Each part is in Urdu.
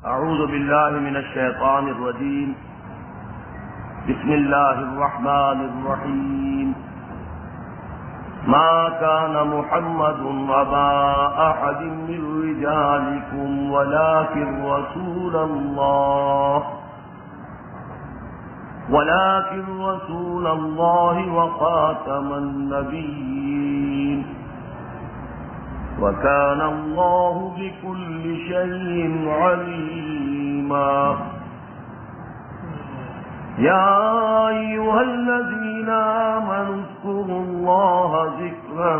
اعوذ باللہ من الشیطان الرجیم بسم اللہ الرحمن الرحیم ما كان محمد أبا أحد من رجالكم ولكن رسول الله وخاتم النبيين وكان الله بكل شيء عليما يا أيها الذين آمنوا اذكروا الله ذكرا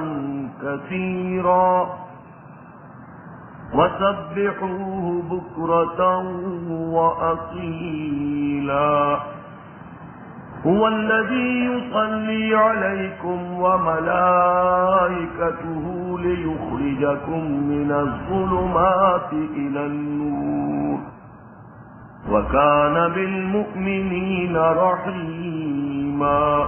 كثيرا وسبحوه بكرة وأصيلا هو الذي يصلي عليكم وملائكته ليخرجكم من الظلمات إلى النور وكان بالمؤمنين رحيما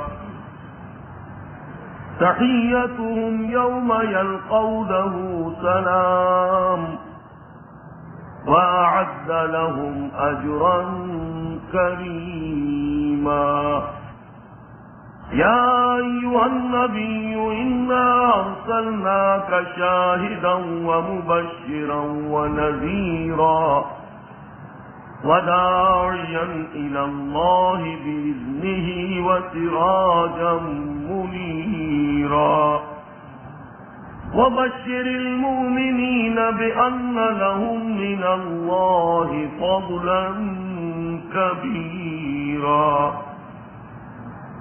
تحيتهم يوم يلقونه سلام وأعد لهم أجرا كريما يا أيها النبي إنا أرسلناك شاهدا ومبشرا ونذيرا وداعيا إلى الله بإذنه وسراجا منيرا وبشر المؤمنين بأن لهم من الله فضلا كبيرا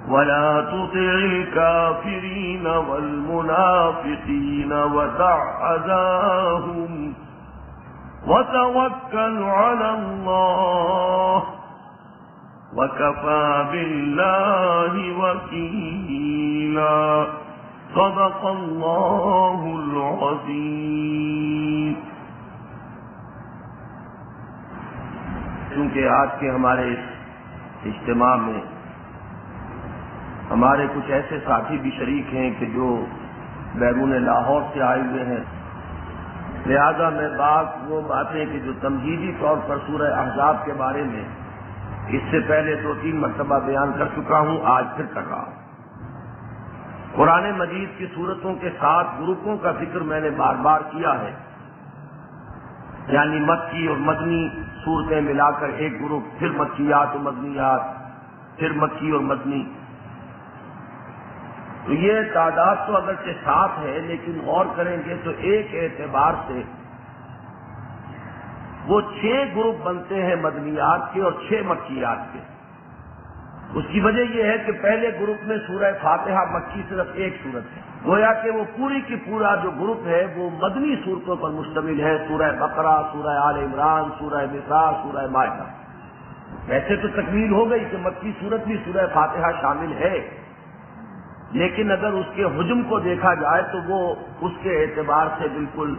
ولا تطع الكافرين والمنافقين ودع أذاهم وتوكل على الله وكفى بالله وكيلا صدق الله العظيم. چونکہ آج کے ہمارے اجتماع میں ہمارے کچھ ایسے ساتھی بھی شریک ہیں کہ جو بیرون لاہور سے آئے ہوئے ہیں، لہذا میں وہ باتیں کہ جو تمہیدی طور پر سورہ احزاب کے بارے میں اس سے پہلے 2-3 مرتبہ بیان کر چکا ہوں، آج پھر کر رہا ہوں. قرآن مجید کی سورتوں کے 7 گروپوں کا ذکر میں نے بار بار کیا ہے، یعنی مکی اور مدنی صورتیں ملا کر ایک گروپ، پھر مکیات و مدنیات، پھر مکی اور مدنی. تو یہ تعداد تو اگرچہ 7 ہے، لیکن غور کریں گے تو ایک اعتبار سے وہ 6 گروپ بنتے ہیں مدنیات کے اور 6 مکیات کے. اس کی وجہ یہ ہے کہ پہلے گروپ میں سورہ فاتحہ مکی صرف ایک صورت ہے، گویا کہ وہ پوری کی پورا جو گروپ ہے وہ مدنی صورتوں پر مشتمل ہے، سورہ بقرہ، سورہ آل عمران، سورہ نساء، سورہ مائدہ. ویسے تو تکمیل ہو گئی کہ مکی صورت بھی سورہ فاتحہ شامل ہے، لیکن اگر اس کے حجم کو دیکھا جائے تو وہ اس کے اعتبار سے بالکل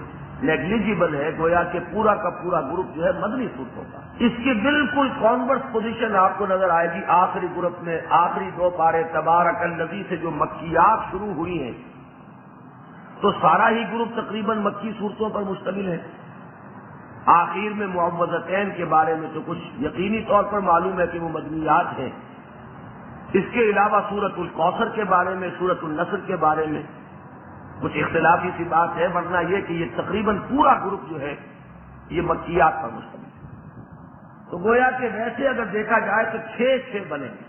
نیگلیجیبل ہے، گویا کہ پورا کا پورا گروپ جو ہے مدنی صورتوں کا. اس کی بالکل کانورس پوزیشن آپ کو نظر آئے گی آخری گروپ میں. آخری 2 پارے تبارک الذی سے جو مکیات شروع ہوئی ہیں تو سارا ہی گروپ تقریباً مکی صورتوں پر مشتمل ہے. آخر میں معوذتین کے بارے میں تو کچھ یقینی طور پر معلوم ہے کہ وہ مدنیات ہیں. اس کے علاوہ سورۃ الکوثر کے بارے میں، سورۃ النصر کے بارے میں کچھ اختلافی سی بات ہے، ورنہ یہ کہ یہ تقریباً پورا گروپ جو ہے یہ مکیات پر مشتمل ہے. تو گویا کہ ویسے اگر دیکھا جائے تو 6 بنے گے.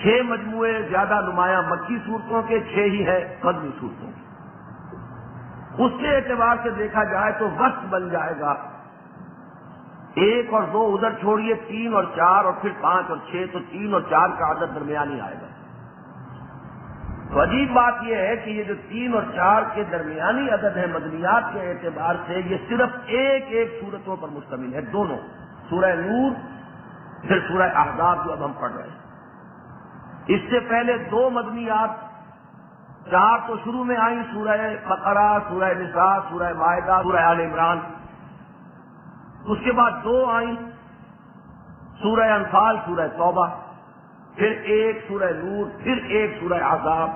6 مجموعے زیادہ نمایاں مکی صورتوں کے، 6 ہی ہے مدنی صورتوں کے. اس کے اعتبار سے دیکھا جائے تو وسط بن جائے گا. 1 اور 2 ادھر چھوڑیے، 3 اور 4 اور پھر 5 اور 6، تو 3 اور 4 کا عدد درمیانی آئے گا. تو عجیب بات یہ ہے کہ یہ جو 3 اور 4 کے درمیانی عدد ہے مدنیات کے اعتبار سے، یہ صرف ایک صورتوں پر مشتمل ہے، دونوں، سورہ نور پھر سورہ احزاب جو اب ہم پڑھ رہے ہیں. اس سے پہلے 2 مدنیات، 4 تو شروع میں آئیں، سورہ بقرہ، سورہ نساء، سورہ مائدہ، سورہ آل عمران. اس کے بعد 2 آئیں، سورہ انفال، سورہ توبہ، پھر 1 سورہ نور، پھر 1 سورہ احزاب.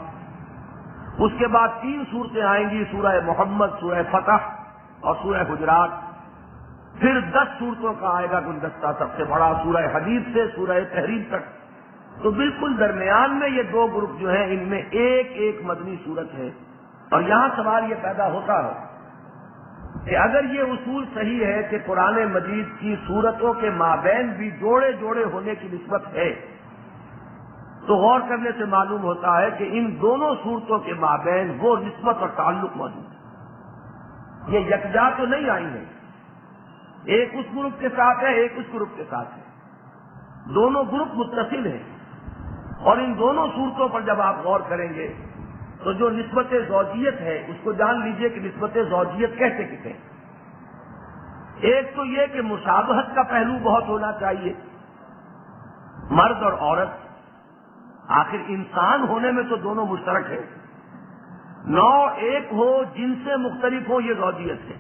اس کے بعد 3 صورتیں آئیں گی، سورہ محمد، سورہ فتح اور سورہ حجرات. پھر 10 صورتوں کا آئے گا گلدستہ سب سے بڑا، سورہ حدید سے سورہ تحریم تک. تو بالکل درمیان میں یہ 2 گروپ جو ہیں ان میں ایک ایک مدنی صورت ہے. اور یہاں سوال یہ پیدا ہوتا ہے کہ اگر یہ اصول صحیح ہے کہ قرآن مجید کی صورتوں کے مابین بھی جوڑے جوڑے ہونے کی نسبت ہے، تو غور کرنے سے معلوم ہوتا ہے کہ ان دونوں صورتوں کے مابین وہ نسبت اور تعلق موجود ہے. یہ یکجا تو نہیں آئی ہے، ایک اس گروپ کے ساتھ ہے، ایک اس گروپ کے ساتھ ہے. دونوں گروپ متصل ہیں. اور ان دونوں صورتوں پر جب آپ غور کریں گے تو جو نسبت زوجیت ہے اس کو جان لیجئے کہ نسبت زوجیت کیسے کسے. ایک تو یہ کہ مشابہت کا پہلو بہت ہونا چاہیے، مرد اور عورت، آخر انسان ہونے میں تو دونوں مشترک ہیں. نوع ایک ہو، جن سے مختلف ہو، یہ زوجیت ہے.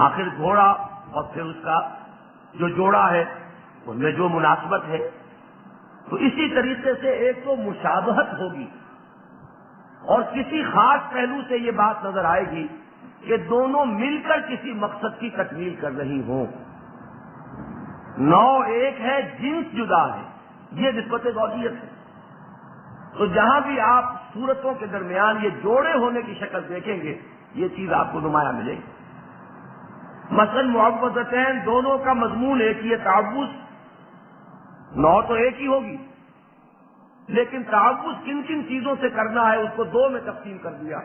آخر گھوڑا اور پھر اس کا جو جوڑا ہے ان میں جو مناسبت ہے. تو اسی طریقے سے ایک تو مشابہت ہوگی اور کسی خاص پہلو سے یہ بات نظر آئے گی کہ دونوں مل کر کسی مقصد کی تکمیل کر رہی ہوں. نوع ایک ہے، جنس جدا ہے، یہ نسبت زوجیت ہے. تو جہاں بھی آپ صورتوں کے درمیان یہ جوڑے ہونے کی شکل دیکھیں گے یہ چیز آپ کو نمایاں ملے گی. مثلا معوذتین دونوں کا مضمون ایک ہی ہے، تعوذ. نوع تو ایک ہی ہوگی لیکن تعوذ کن کن چیزوں سے کرنا ہے اس کو 2 میں تقسیم کر دیا.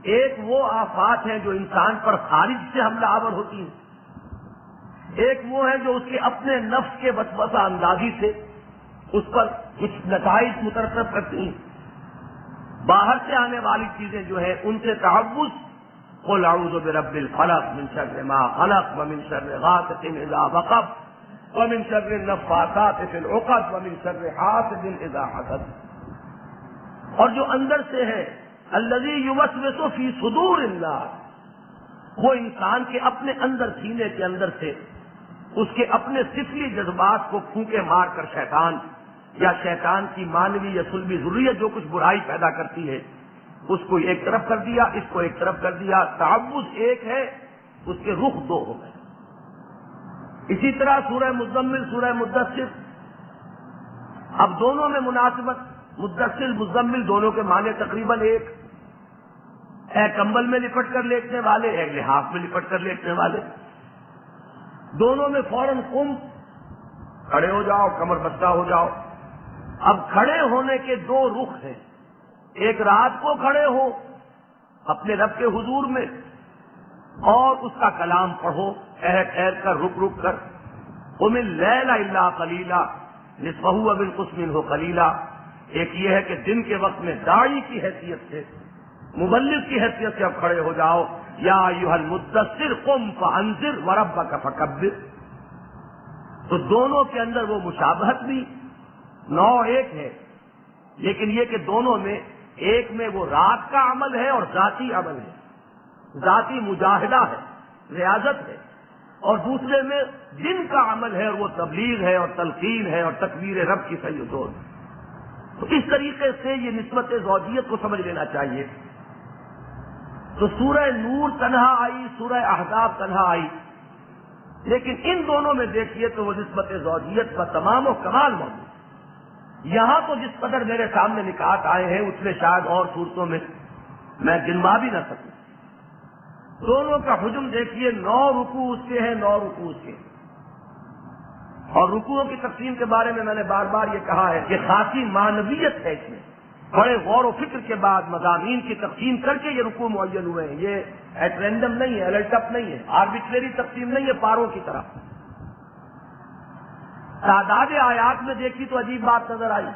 ایک وہ آفات ہیں جو انسان پر خارج سے حملہ آور ہوتی ہیں، ایک وہ ہے جو اس کے اپنے نفس کے وسوسہ اندازی سے اس پر کچھ نتائج مترتب کرتی ہیں. باہر سے آنے والی چیزیں جو ہیں ان سے تعوذ. قل اعوذ برب الفلق من شر ما خلق ومن شر غاسق اذا وقب ومن شر النفاثات في العقد ومن شر حاسد اذا حسد. اور جو اندر سے ہے الذی یوسوس فی صدور الناس، وہ انسان کے اپنے اندر سینے کے اندر سے اس کے اپنے سفلی جذبات کو پھونکے مار کر شیطان یا شیطان کی مانوی یا سلبی ذریت جو کچھ برائی پیدا کرتی ہے اس کو ایک طرف کر دیا، اس کو ایک طرف کر دیا. تعوذ ایک ہے، اس کے رخ 2 ہو گئے. اسی طرح سورہ مزمل، سورہ مدثر، اب دونوں میں مناسبت. مدثر مزمل دونوں کے معنی تقریباً ایک، اے کمبل میں لپٹ کر لیٹنے والے، اے لحاف میں لپٹ کر لیٹنے والے. دونوں میں فوراً قم، کھڑے ہو جاؤ، کمر بستہ ہو جاؤ. اب کھڑے ہونے کے 2 رخ ہیں. ایک رات کو کھڑے ہو اپنے رب کے حضور میں اور اس کا کلام پڑھو ٹھہر ٹھہر کر، رک رک کر. قم اللیل الا قلیلا نصفہ او انقص منہ قلیلا. ایک یہ ہے کہ دن کے وقت میں داعی کی حیثیت سے، مبلغ کی حیثیت سے اب کھڑے ہو جاؤ. یا ایھا المدثر قم فانذر وربک فکبر. تو دونوں کے اندر وہ مشابہت بھی، نوع ایک ہے، لیکن یہ کہ دونوں میں ایک میں وہ رات کا عمل ہے اور ذاتی عمل ہے، ذاتی مجاہدہ ہے، ریاضت ہے، اور دوسرے میں دن کا عمل ہے اور وہ تبلیغ ہے اور تلقین ہے اور تکبیر رب کی صحیح و درست. تو اس طریقے سے یہ نسبت زوجیت کو سمجھ لینا چاہیے. تو سورہ نور تنہا آئی، سورہ احزاب تنہا آئی، لیکن ان دونوں میں دیکھیے تو وہ نسبت زوجیت کا تمام و کمال موجود. یہاں تو جس قدر میرے سامنے نکات آئے ہیں اس میں شاید اور صورتوں میں میں گنوا بھی نہ سکوں. دونوں کا حجم دیکھیے، 9 رکوع اس کے ہیں، 9 رکوع اس کے. اور رکوعوں کی تقسیم کے بارے میں نے بار بار یہ کہا ہے کہ خاصی معنویت ہے اس میں. بڑے غور و فکر کے بعد مضامین کی تقسیم کر کے یہ رکوع معین ہوئے ہیں. یہ ایٹ رینڈم نہیں ہے، الٹ اپ نہیں ہے، آربیٹری تقسیم نہیں ہے پاروں کی طرح. تعداد آیات میں دیکھی تو عجیب بات نظر آئی.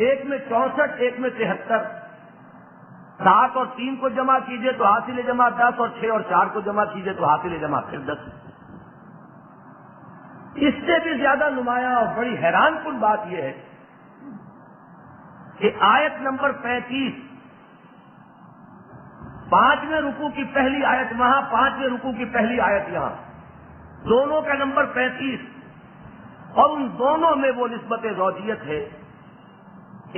ایک میں 64، ایک میں 73. 7 اور 3 کو جمع کیجئے تو حاصل جمع 10، اور 6 اور 4 کو جمع کیجئے تو حاصل جمع پھر 10. اس سے بھی زیادہ نمایاں اور بڑی حیران کن بات یہ ہے کہ آیت نمبر 35، 5ویں رکوع کی پہلی آیت وہاں، 5ویں رکوع کی پہلی آیت یہاں، دونوں کا نمبر 35، اور ان دونوں میں وہ نسبت زوجیت ہے.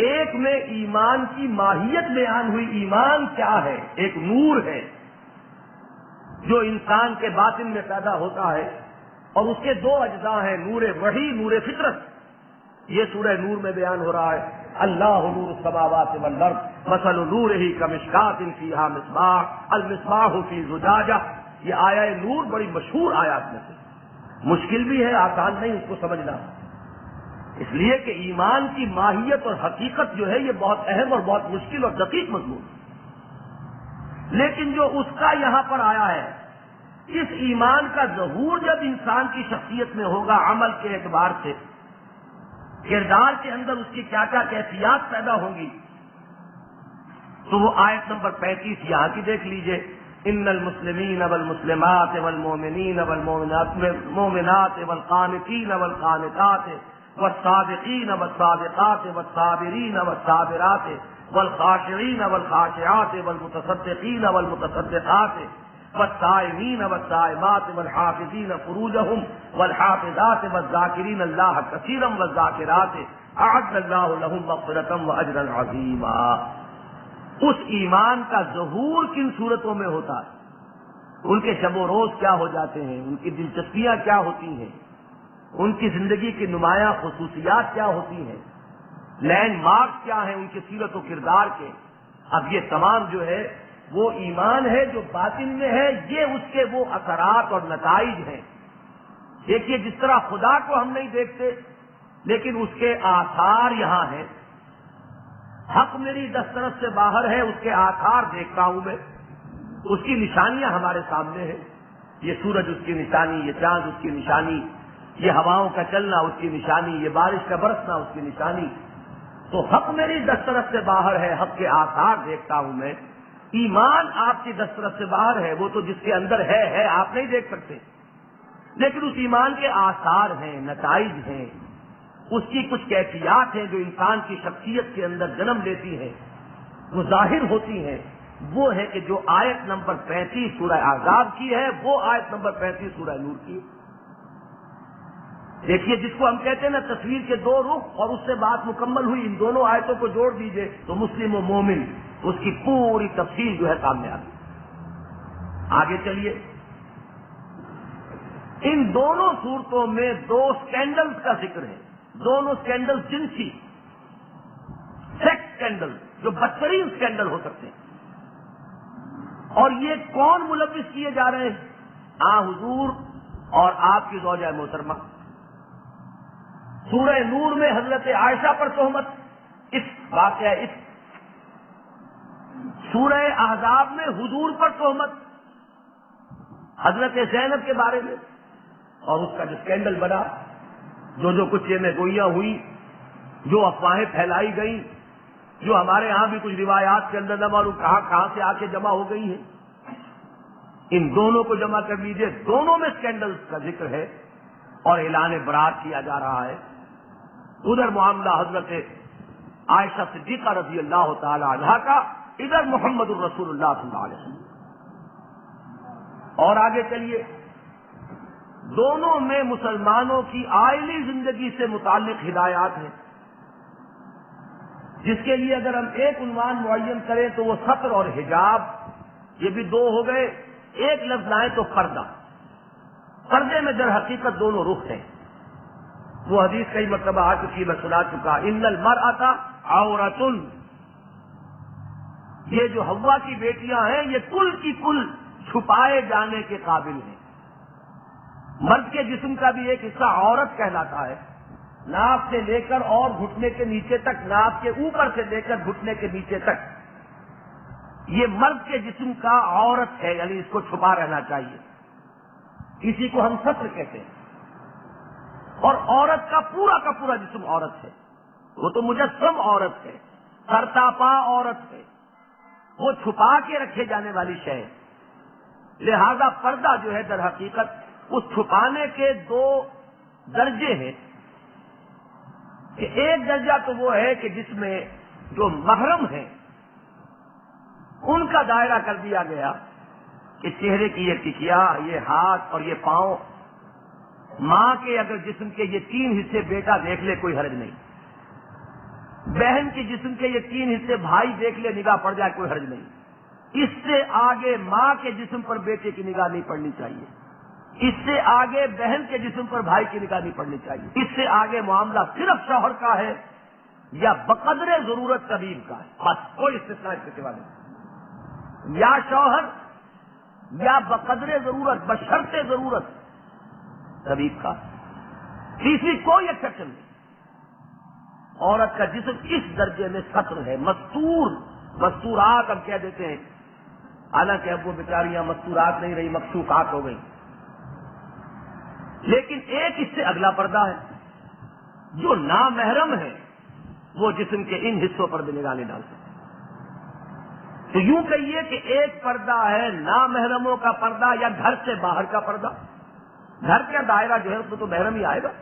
ایک میں ایمان کی ماہیت بیان ہوئی، ایمان کیا ہے، ایک نور ہے، جو انسان کے باطن میں پیدا ہوتا ہے، اور اس کے دو اجزاء ہیں، نور وحی، نور فطرت۔ یہ سورہ نور میں بیان ہو رہا ہے، اللہ نور السماوات والارض مثل نورہ کمشکاۃ فیہا مصباح المصباح فی زجاجہ۔ یہ آیہ نور بڑی مشہور آیات میں سے، مشکل بھی ہے، آسان نہیں اس کو سمجھنا، اس لیے کہ ایمان کی ماہیت اور حقیقت جو ہے یہ بہت اہم اور بہت مشکل اور دقیق مضمون ہے۔ لیکن جو اس کا یہاں پر آیا ہے، اس ایمان کا ظہور جب انسان کی شخصیت میں ہوگا عمل کے اعتبار سے، کردار کے اندر اس کی کیا کیا کیفیات پیدا ہوں گی، تو وہ آیت نمبر 35 یہاں کی دیکھ لیجئے، ان المسلمین والمسلمات والمؤمنین والمؤمنات والقانتین والقانتات والصادقین والصادقات والصابرین والصابرات والخاشعین والخاشعات والمتصدقین والمتصدقات والصائمین والصائمات والحافظین فروجہم والحافظات والذاکرین اللہ کثیرا والذاکرات اعد اللہ لہم مغفرۃ واجرا عظیما۔ اس ایمان کا ظہور کن صورتوں میں ہوتا ہے، ان کے شب و روز کیا ہو جاتے ہیں، ان کی دلچسپیاں کیا ہوتی ہیں، ان کی زندگی کی نمایاں خصوصیات کیا ہوتی ہیں، لینڈ مارک کیا ہیں ان کے سیرت و کردار کے۔ اب یہ تمام جو ہے وہ ایمان ہے جو باطن میں ہے، یہ اس کے وہ اثرات اور نتائج ہیں۔ دیکھیے جس طرح خدا کو ہم نہیں دیکھتے لیکن اس کے آثار یہاں ہیں، حق میری دسترس سے باہر ہے، اس کے آثار دیکھتا ہوں میں، اس کی نشانیاں ہمارے سامنے ہیں، یہ سورج اس کی نشانی، یہ چاند اس کی نشانی، یہ ہواؤں کا چلنا اس کی نشانی، یہ بارش کا برسنا اس کی نشانی۔ تو حق میری دسترس سے باہر ہے، حق کے آثار دیکھتا ہوں میں۔ ایمان آپ کی دسترس سے باہر ہے، وہ تو جس کے اندر ہے آپ نہیں دیکھ سکتے، لیکن اس ایمان کے آثار ہیں، نتائج ہیں، اس کی کچھ کیفیات ہیں جو انسان کی شخصیت کے اندر جنم لیتی ہیں، وہ ظاہر ہوتی ہیں۔ وہ ہے کہ جو آیت نمبر 35 سورہ احزاب کی ہے، وہ آیت نمبر 35 سورہ نور کی ہے۔ دیکھیے جس کو ہم کہتے ہیں نا تصویر کے دو رخ، اور اس سے بات مکمل ہوئی، ان دونوں آیتوں کو جوڑ دیجئے تو مسلم و مومن، اس کی پوری تفصیل جو ہے سامنے آ گئی۔ آگے چلیے، ان دونوں صورتوں میں دو سکینڈلز کا ذکر ہے، دونوں سکینڈل جنسی، سیکس سکینڈل جو بدترین سکینڈل ہو سکتے ہیں، اور یہ کون ملوث کیے جا رہے ہیں؟ حضور اور آپ کی زوجہ محترمہ۔ سورہ نور میں حضرت عائشہ پر تہمت، اس واقعہ اس سورہ احزاب میں حضور پر تہمت، حضرت زینب کے بارے میں، اور اس کا جو سکینڈل بنا، جو کچھ یہ میں گوئیاں ہوئی، جو افواہیں پھیلائی گئیں، جو ہمارے ہاں بھی کچھ روایات کے اندر نہ معلوم کہاں سے آ کے جمع ہو گئی ہیں، ان دونوں کو جمع کر لیجئے، دونوں میں سکینڈل کا ذکر ہے اور اعلان برات کیا جا رہا ہے۔ ادھر معاملہ حضرت عائشہ صدیقہ رضی اللہ تعالی عنہا کا، ادھر محمد الرسول اللہ صلی اللہ علیہ وسلم۔ اور آگے چلیے، دونوں میں مسلمانوں کی عائلی زندگی سے متعلق ہدایات ہیں، جس کے لیے اگر ہم ایک عنوان معین کریں تو وہ ستر اور حجاب، یہ بھی دو ہو گئے، ایک لفظ لائیں تو پردہ۔ پردے میں در حقیقت دونوں رخ ہیں، وہ حدیث کئی مرتبہ آ چکی، میں سنا چکا، ان المرأۃ عورۃ، یہ جو حوا کی بیٹیاں ہیں یہ کل کی کل چھپائے جانے کے قابل ہیں۔ مرد کے جسم کا بھی ایک حصہ عورت کہلاتا ہے، ناف سے لے کر اور گھٹنے کے نیچے تک، ناف کے اوپر سے لے کر گھٹنے کے نیچے تک، یہ مرد کے جسم کا عورت ہے، یعنی اس کو چھپا رہنا چاہیے، اسی کو ہم ستر کہتے ہیں۔ اور عورت کا پورا جسم عورت ہے، وہ تو مجسم عورت ہے، سرتاپا عورت ہے، وہ چھپا کے رکھے جانے والی شے ہے۔ لہذا پردہ جو ہے در حقیقت اس چھپانے کے دو درجے ہیں، کہ ایک درجہ تو وہ ہے کہ جس میں جو محرم ہیں ان کا دائرہ کر دیا گیا، کہ چہرے کی یہ ٹکیا، یہ ہاتھ اور یہ پاؤں، ماں کے اگر جسم کے یہ تین حصے بیٹا دیکھ لے کوئی حرج نہیں، بہن کے جسم کے یہ تین حصے بھائی دیکھ لے نگاہ پڑ جائے کوئی حرج نہیں، اس سے آگے ماں کے جسم پر بیٹے کی نگاہ نہیں پڑنی چاہیے، اس سے آگے بہن کے جسم پر بھائی کی نگاہ نہیں پڑنی چاہیے، اس سے آگے معاملہ صرف شوہر کا ہے یا بقدر ضرورت طبیب کا ہے، بس کوئی استثناء اس کے سوا نہیں، یا شوہر یا بقدر ضرورت بشرط ضرورت طبیب کا، تیسری کوئی ایکسپشن نہیں۔ عورت کا جسم اس درجے میں سطر ہے، مستورات ہم کہہ دیتے ہیں، حالانکہ اب وہ بیچاریاں مستورات نہیں رہی، مکشوفات ہو گئی، لیکن ایک اس سے اگلا پردہ ہے، جو نامحرم ہے وہ جسم کے ان حصوں پر بھی نگاہ نہیں ڈال سکتے۔ تو یوں کہیے کہ ایک پردہ ہے نامحرموں کا پردہ یا گھر سے باہر کا پردہ، گھر کا دائرہ جو ہے اس میں تو محرم ہی آئے گا،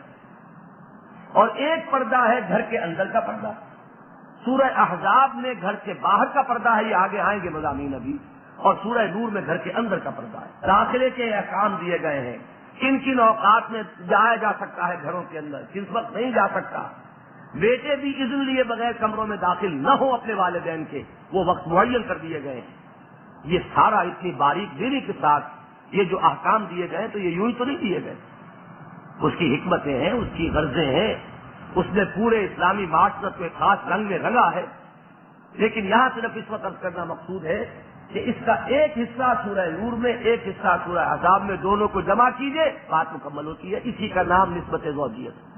اور ایک پردہ ہے گھر کے اندر کا پردہ۔ سورہ احزاب میں گھر سے باہر کا پردہ ہے، یہ آگے آئیں گے مضامین ابھی، اور سورہ نور میں گھر کے اندر کا پردہ ہے۔ داخلے کے احکام دیے گئے ہیں، کن کن اوقات میں جایا جا سکتا ہے گھروں کے اندر، کس وقت نہیں جا سکتا، بیٹے بھی اذن لیے بغیر کمروں میں داخل نہ ہو اپنے والدین کے، وہ وقت معین کر دیے گئے ہیں۔ یہ سارا اتنی باریک بینی کے ساتھ یہ جو احکام دیے گئے تو یہ یوں ہی تو نہیں دیے گئے، اس کی حکمتیں ہیں، اس کی غرضیں ہیں، اس نے پورے اسلامی معاشرت کو ایک خاص رنگ میں رنگا ہے۔ لیکن یہاں صرف اس وقت عرض کرنا مقصود ہے کہ اس کا ایک حصہ سورہ نور میں، ایک حصہ سورہ احزاب میں، دونوں کو جمع کیجئے بات مکمل ہوتی ہے۔ اسی کا نام نسبت زوجیت۔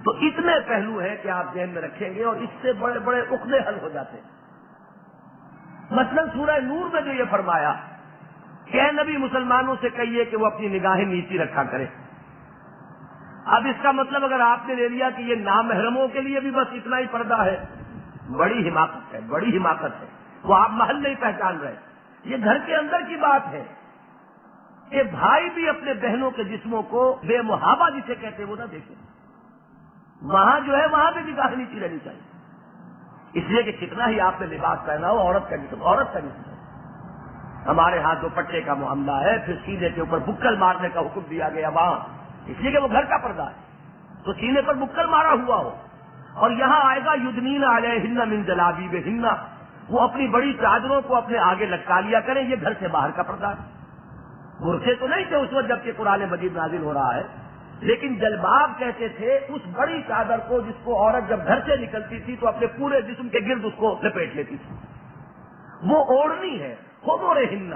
تو اتنے پہلو ہیں کہ آپ ذہن میں رکھیں گے اور اس سے بڑے بڑے عقدے حل ہو جاتے ہیں۔ مثلا سورہ نور میں جو یہ فرمایا کہ اے نبی مسلمانوں سے کہیے کہ وہ اپنی نگاہیں نیچی رکھا کریں، اب اس کا مطلب اگر آپ نے لے لیا کہ یہ نامحرموں کے لیے بھی بس اتنا ہی پردہ ہے، بڑی حماقت ہے، بڑی حماقت ہے، وہ آپ محل نہیں پہچان رہے۔ یہ گھر کے اندر کی بات ہے کہ بھائی بھی اپنے بہنوں کے جسموں کو بے محابہ جسے کہتے ہیں وہ نہ دیکھیں، وہاں جو ہے وہاں بھی نگاہ نیچی رہنی چاہیے، اس لیے کہ کتنا ہی آپ نے لباس پہنا ہو، عورت کا جسم عورت کا جسم ہے۔ ہمارے ہاں دوپٹے کا معاملہ ہے، پھر سینے کے اوپر بکل مارنے کا حکم دیا گیا وہاں، اس لیے کہ وہ گھر کا پردہ ہے، تو سینے پر بکل مارا ہوا ہو۔ اور یہاں آئے گا یدنین علیہن من جلابیبہن، وہ اپنی بڑی چادروں کو اپنے آگے لٹکا لیا کریں، یہ گھر سے باہر کا پردہ ہے۔ برقعے تو نہیں تھے اس وقت جبکہ قرآن مجید نازل ہو رہا ہے، لیکن جلباب کہتے تھے اس بڑی چادر کو جس کو عورت جب گھر سے نکلتی تھی تو اپنے پورے جسم کے گرد اس کو لپیٹ لیتی تھی، وہ اوڑھنی ہے، خمورہن،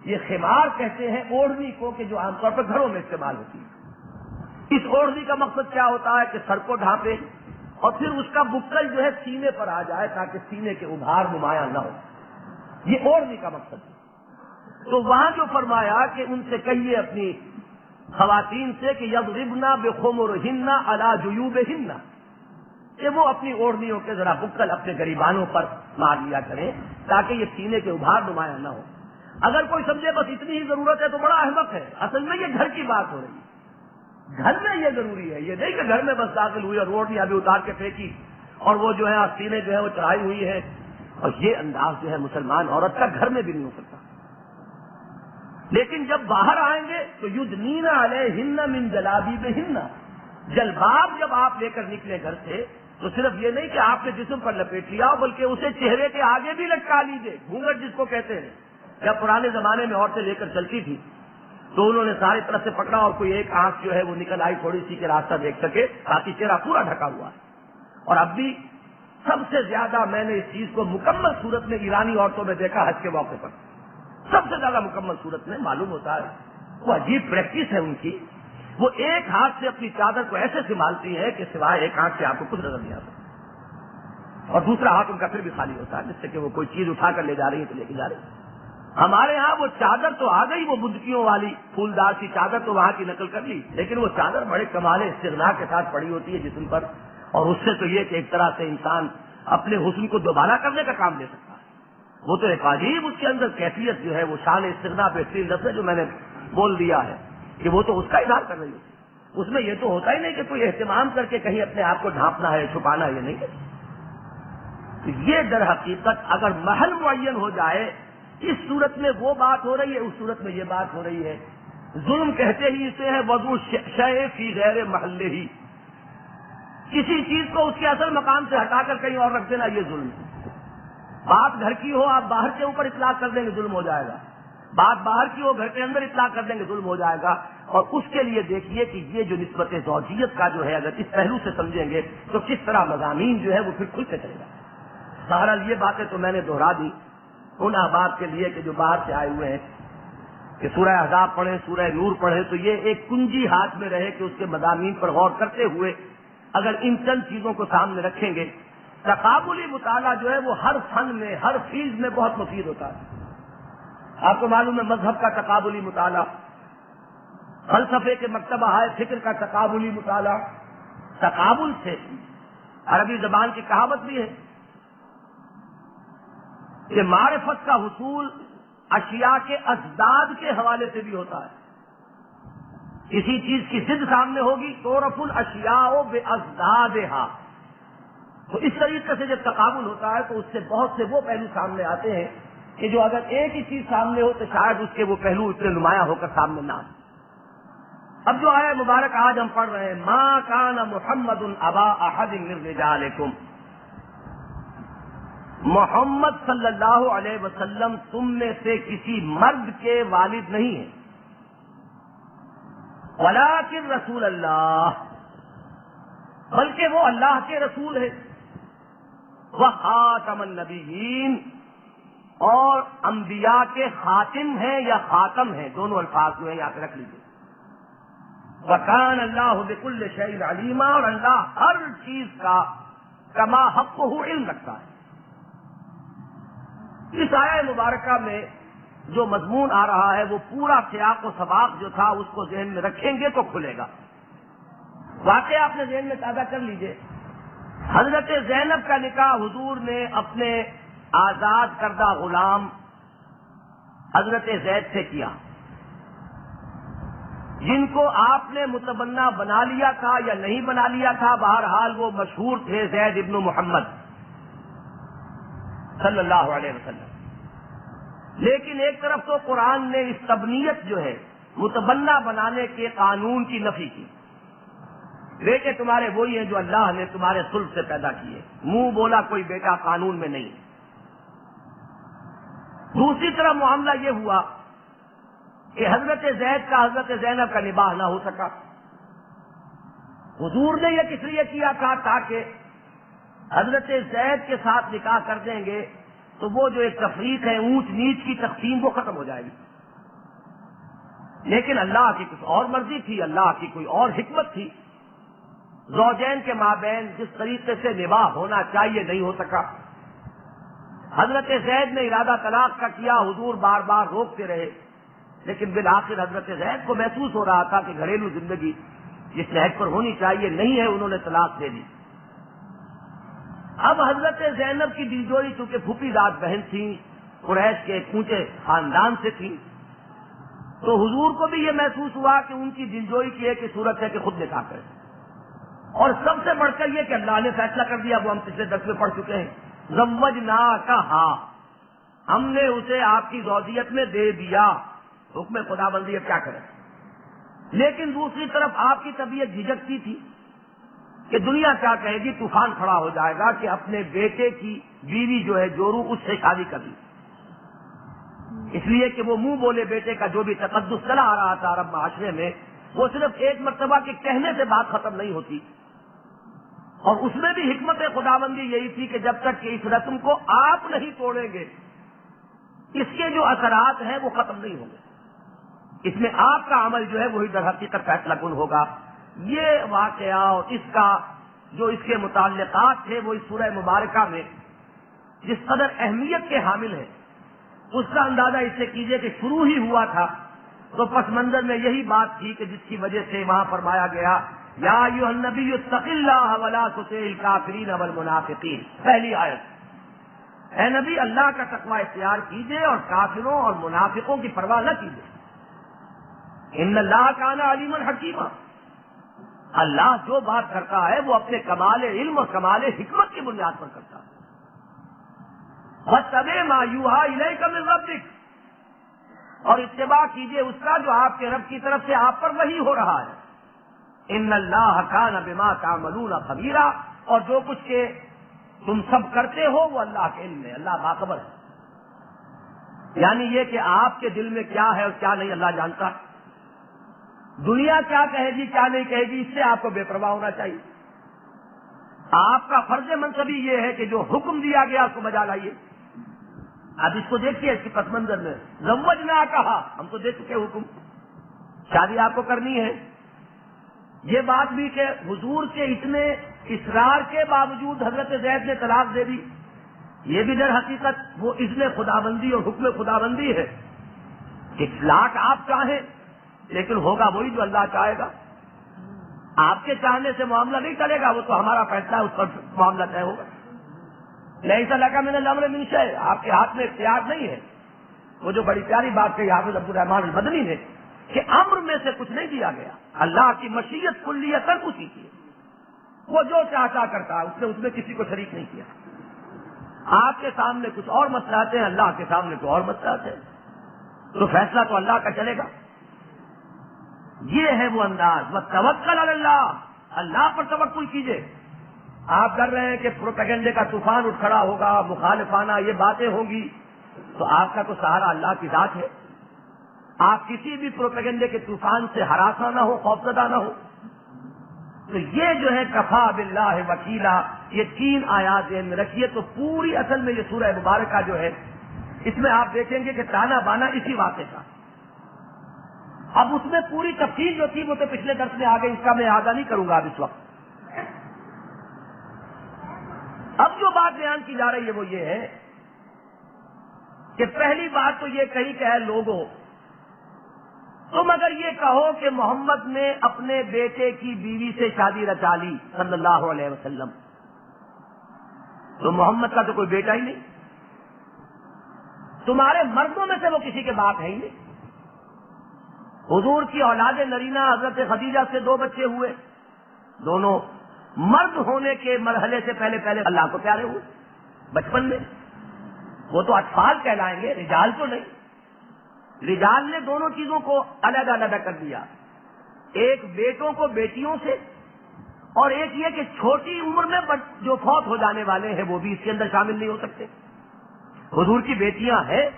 یہ خمار کہتے ہیں اوڑھنی کو کہ جو عام طور پر گھروں میں استعمال ہوتی ہے۔ اس اوڑھنی کا مقصد کیا ہوتا ہے کہ سر کو ڈھانپے اور پھر اس کا بکل جو ہے سینے پر آ جائے تاکہ سینے کے ابھار نمایاں نہ ہو، یہ اوڑھنی کا مقصد ہے۔ تو وہاں جو فرمایا کہ ان سے کہیے اپنی خواتین سے کہ یضربن بخمرہن علی جیوبہن، کہ وہ اپنی اوڑھنیوں کے ذرا بکل اپنے گریبانوں پر مار لیا کریں تاکہ یہ سینے کے ابھار نمایاں نہ ہو۔ اگر کوئی سمجھے بس اتنی ہی ضرورت ہے تو بڑا احمق ہے، اصل میں یہ گھر کی بات ہو رہی ہے، گھر میں یہ ضروری ہے، یہ نہیں کہ گھر میں بس داخل ہوئی اور اوڑھنی ابھی اتار کے پھینکی اور وہ جو ہے سینے جو ہے وہ چڑھائی ہوئی ہے، اور یہ انداز جو ہے مسلمان عورت کا گھر میں بھی نہیں ہو سکتا۔ لیکن جب باہر آئیں گے تو یدنین علیہن من جلابیبہن، جلباب جب آپ لے کر نکلے گھر سے تو صرف یہ نہیں کہ آپ نے جسم پر لپیٹ لیا بلکہ اسے چہرے کے آگے بھی لٹکا لیجیے، گھونگھٹ جس کو کہتے ہیں۔ جب پرانے زمانے میں عورتیں لے کر چلتی تھی تو انہوں نے ساری طرف سے پکڑا اور کوئی ایک آنکھ جو ہے وہ نکل آئی تھوڑی سی کہ راستہ دیکھ سکے، باقی چہرہ پورا ڈھکا ہوا ہے۔ اور اب بھی سب سے زیادہ میں نے اس چیز کو مکمل صورت میں ایرانی عورتوں میں دیکھا حج کے موقع پر، سب سے زیادہ مکمل صورت میں معلوم ہوتا ہے، وہ عجیب پریکٹس ہے ان کی، وہ ایک ہاتھ سے اپنی چادر کو ایسے سنبھالتی ہے کہ سوائے ایک آنکھ سے آپ کو کچھ نظر نہیں آتا، اور دوسرا ہاتھ ان کا پھر بھی خالی ہوتا ہے جس سے کہ وہ کوئی چیز اٹھا کر لے جا رہی ہے تو لے کے جا رہی ہے۔ ہمارے ہاں وہ چادر تو آ گئی، وہ بدکیوں والی پھولدار سی چادر تو وہاں کی نقل کر لی، لیکن وہ چادر بڑے کمال استغنا کے ساتھ پڑی ہوتی ہے جسم پر، اور اس سے تو یہ کہ ایک طرح سے انسان اپنے حسن کو دوبارہ کرنے کا کام لے سکتا ہے۔ وہ تو ایک عجیب اس کے اندر کیفیت جو ہے وہ شان استغنا بہترین لفظ ہے جو میں نے بول دیا ہے کہ وہ تو اس کا اظہار کر رہی ہے، اس میں یہ تو ہوتا ہی نہیں کہ کوئی اہتمام کر کے کہیں اپنے آپ کو ڈھانپنا ہے، چھپانا ہے، یہ نہیں ہے۔ یہ در حقیقت اگر محل معین ہو جائے، اس صورت میں وہ بات ہو رہی ہے، اس صورت میں یہ بات ہو رہی ہے۔ ظلم کہتے ہی اسے ہے وضع شیء فی غیر محلہ، کسی چیز کو اس کے اصل مقام سے ہٹا کر کہیں اور رکھ دینا، یہ ظلم ہے۔ بات گھر کی ہو، آپ باہر کے اوپر اطلاق کر دیں گے ظلم ہو جائے گا، بات باہر کی ہو گھر کے اندر اطلاق کر دیں گے ظلم ہو جائے گا. اور اس کے لیے دیکھیے کہ یہ جو نسبت زوجیت کا جو ہے اگر اس پہلو سے سمجھیں گے تو کس طرح مضامین جو ہے وہ پھر کھل سے چلے گا. بہرحال یہ باتیں تو میں نے دہرا دی ان احباب کے لیے کہ جو باہر سے آئے ہوئے ہیں کہ سورہ احزاب پڑھیں، سورہ نور پڑھیں، تو یہ ایک کنجی ہاتھ میں رہے کہ اس کے مضامین پر غور کرتے ہوئے اگر ان چند چیزوں کو سامنے رکھیں گے. تقابلی مطالعہ جو ہے وہ ہر فن میں، ہر فیلڈ میں بہت مفید ہوتا ہے. آپ کو معلوم ہے مذہب کا تقابلی مطالعہ، فلسفے کے مکتبہ ہائے فکر کا تقابلی مطالعہ. تقابل سے عربی زبان کی کہاوت بھی ہے کہ معرفت کا حصول اشیاء کے ازداد کے حوالے سے بھی ہوتا ہے. کسی چیز کی ضد سامنے ہوگی تو تعرف الاشیاء بازدادھا، تو اس طریقے سے جب تقابل ہوتا ہے تو اس سے بہت سے وہ پہلو سامنے آتے ہیں کہ جو اگر ایک ہی چیز سامنے ہو تو شاید اس کے وہ پہلو اتنے نمایاں ہو کر سامنے نہ آئے. اب جو آیہ مبارک آج ہم پڑھ رہے ہیں، ما کان محمد ابا احد من رجالکم، محمد صلی اللہ علیہ وسلم تم میں سے کسی مرد کے والد نہیں ہیں، ولکن رسول اللہ، بلکہ وہ اللہ کے رسول ہے، وخاتم النبیین، اور انبیاء کے خاتم ہیں یا خاتم ہیں، دونوں الفاظ جو ہیں یہاں پہ رکھ لیجیے. وکان اللہ بکل شیء علیما، اور اللہ ہر چیز کا کما حقہ علم رکھتا ہے. اس آیہ مبارکہ میں جو مضمون آ رہا ہے وہ پورا سیاق و سباق جو تھا اس کو ذہن میں رکھیں گے تو کھلے گا. واقعہ آپ نے ذہن میں تازہ کر لیجئے. حضرت زینب کا نکاح حضور نے اپنے آزاد کردہ غلام حضرت زید سے کیا، جن کو آپ نے متبنہ بنا لیا تھا یا نہیں بنا لیا تھا، بہرحال وہ مشہور تھے زید ابن محمد صلی اللہ علیہ وسلم. لیکن ایک طرف تو قرآن نے اس تبنیت جو ہے متبنہ بنانے کے قانون کی نفی کی، بیٹے تمہارے وہی ہیں جو اللہ نے تمہارے صلب سے پیدا کیے، منہ بولا کوئی بیٹا قانون میں نہیں. دوسری طرف معاملہ یہ ہوا کہ حضرت زید کا حضرت زینب کا نباہ نہ ہو سکا. حضور نے یہ کس لیے کیا تھا تاکہ حضرت زید کے ساتھ نکاح کر دیں گے تو وہ جو ایک تفریق ہے، اونچ نیچ کی تقسیم، وہ ختم ہو جائے گی. لیکن اللہ کی کچھ اور مرضی تھی، اللہ کی کوئی اور حکمت تھی. زوجین کے مابین جس طریقے سے نباہ ہونا چاہیے نہیں ہو سکا. حضرت زید نے ارادہ طلاق کا کیا، حضور بار بار روکتے رہے، لیکن بالآخر حضرت زید کو محسوس ہو رہا تھا کہ گھریلو زندگی جس نہج پر ہونی چاہیے نہیں ہے، انہوں نے طلاق دے دی. اب حضرت زینب کی دلجوئی چونکہ پھوپھی داد بہن تھیں، قریش کے ایک اونچے خاندان سے تھیں، تو حضور کو بھی یہ محسوس ہوا کہ ان کی دلجوئی کی ایک صورت ہے کہ خود نکاح کریں. اور سب سے بڑھ کر یہ کہ اللہ نے فیصلہ کر دیا، وہ ہم پچھلے درس میں پڑھ چکے ہیں، زوجناکہا، ہم نے اسے آپ کی زوجیت میں دے دیا. حکم خدا بندی اب کیا کریں. لیکن دوسری طرف آپ کی طبیعت جھجکتی تھی کہ دنیا کیا کہے گی، طوفان کھڑا ہو جائے گا کہ اپنے بیٹے کی بیوی جو ہے جورو اس سے شادی کر لی. اس لیے کہ وہ منہ بولے بیٹے کا جو بھی تقدس چلا آ رہا تھا عرب معاشرے میں، وہ صرف ایک مرتبہ کے کہنے سے بات ختم نہیں ہوتی. اور اس میں بھی حکمت خداوندی یہی تھی کہ جب تک کہ اس رسم کو آپ نہیں توڑیں گے اس کے جو اثرات ہیں وہ ختم نہیں ہوں گے. اس میں آپ کا عمل جو ہے وہی در حقیقت فیصلہ کن ہوگا. یہ واقعہ اور اس کا جو اس کے متعلقات تھے وہ اس سورہ مبارکہ میں جس قدر اہمیت کے حامل ہیں اس کا اندازہ اس سے کیجئے کہ شروع ہی ہوا تھا تو پس منظر میں یہی بات تھی کہ جس کی وجہ سے وہاں فرمایا گیا یا ایھا النبی اتق اللہ ولا تطع الکافرین والمنافقین. پہلی آیت، اے نبی اللہ کا تقوی اختیار کیجئے اور کافروں اور منافقوں کی پرواہ نہ کیجئے. ان اللہ کان علیما حکیما، اللہ جو بات کرتا ہے وہ اپنے کمال علم اور کمال حکمت کی بنیاد پر کرتا ہے. واتبع ما یوحی الیک من ربک، اور اتباع کیجئے اس کا جو آپ کے رب کی طرف سے آپ پر وحی ہو رہا ہے. ان اللہ کان بما تعملون خبیرا، اور جو کچھ کے تم سب کرتے ہو وہ اللہ کے علم میں، اللہ باخبر ہے. یعنی یہ کہ آپ کے دل میں کیا ہے اور کیا نہیں اللہ جانتا ہے. دنیا کیا کہے گی کیا نہیں کہے گی اس سے آپ کو بے پرواہ ہونا چاہیے. آپ کا فرض منصبی یہ ہے کہ جو حکم دیا گیا اس کو بجا لائیے. اب اس کو دیکھیے اس کے پس منظر میں زوجنا کہا، ہم تو دے چکے حکم، شادی آپ کو کرنی ہے. یہ بات بھی کہ حضور کے اتنے اصرار کے باوجود حضرت زید نے طلاق دے دی، یہ بھی در حقیقت وہ اذن خدابندی اور حکم خدابندی ہے کہ طلاق آپ چاہیں لیکن ہوگا وہی جو اللہ چاہے گا. آپ کے چاہنے سے معاملہ نہیں چلے گا، وہ تو ہمارا فیصلہ ہے، اس پر معاملہ طے ہوگا. لیس لک من الامر من شیء، آپ کے ہاتھ میں اختیار نہیں ہے. وہ جو بڑی پیاری بات کہی حافظ عبد الرحمن المدنی نے کہ امر میں سے کچھ نہیں دیا گیا، اللہ کی مشیت کلیتاً اسی کی، وہ جو چاہتا کرتا ہے، اس نے کسی کو شریک نہیں کیا. آپ کے سامنے کچھ اور مسئلات ہیں، اللہ کے سامنے کوئی اور مسئلات ہیں، تو فیصلہ تو اللہ کا چلے گا. یہ ہے وہ انداز. وتوکل علی اللہ، اللہ پر توکل کیجئے. آپ ڈر رہے ہیں کہ پروپیگنڈے کا طوفان اٹھ کھڑا ہوگا، مخالفانہ یہ باتیں ہوں گی، تو آپ کا تو سہارا اللہ کی ذات ہے. آپ کسی بھی پروپیگنڈے کے طوفان سے ہراساں نہ ہو، خوفزدہ نہ ہو. تو یہ جو ہے کفا باللہ وکیلا، یہ 3 آیات ذہن میں رکھیے. تو پوری اصل میں یہ سورہ مبارکہ جو ہے اس میں آپ دیکھیں گے کہ تانا بانا اسی واقعے کا. اب اس میں پوری تفصیل جو تھی وہ تو پچھلے درس میں آ گئی، اس کا میں اعادہ نہیں کروں گا اب اس وقت. اب جو بات بیان کی جا رہی ہے وہ یہ ہے کہ پہلی بات تو یہ کہی کہ اے لوگوں، تم اگر یہ کہو کہ محمد نے اپنے بیٹے کی بیوی سے شادی رچا لی صلی اللہ علیہ وسلم، تو محمد کا تو کوئی بیٹا ہی نہیں، تمہارے مردوں میں سے وہ کسی کے باپ ہے ہی نہیں. حضور کی اولاد نرینہ حضرت خدیجہ سے 2 بچے ہوئے، دونوں مرد ہونے کے مرحلے سے پہلے اللہ کو پیارے ہوئے بچپن میں. وہ تو اطفال کہلائیں گے، رجال تو نہیں. رجال نے دونوں چیزوں کو علیحدہ علیحدہ کر دیا، ایک بیٹوں کو بیٹیوں سے، اور ایک یہ کہ چھوٹی عمر میں جو فوت ہو جانے والے ہیں وہ بھی اس کے اندر شامل نہیں ہو سکتے. حضور کی بیٹیاں ہیں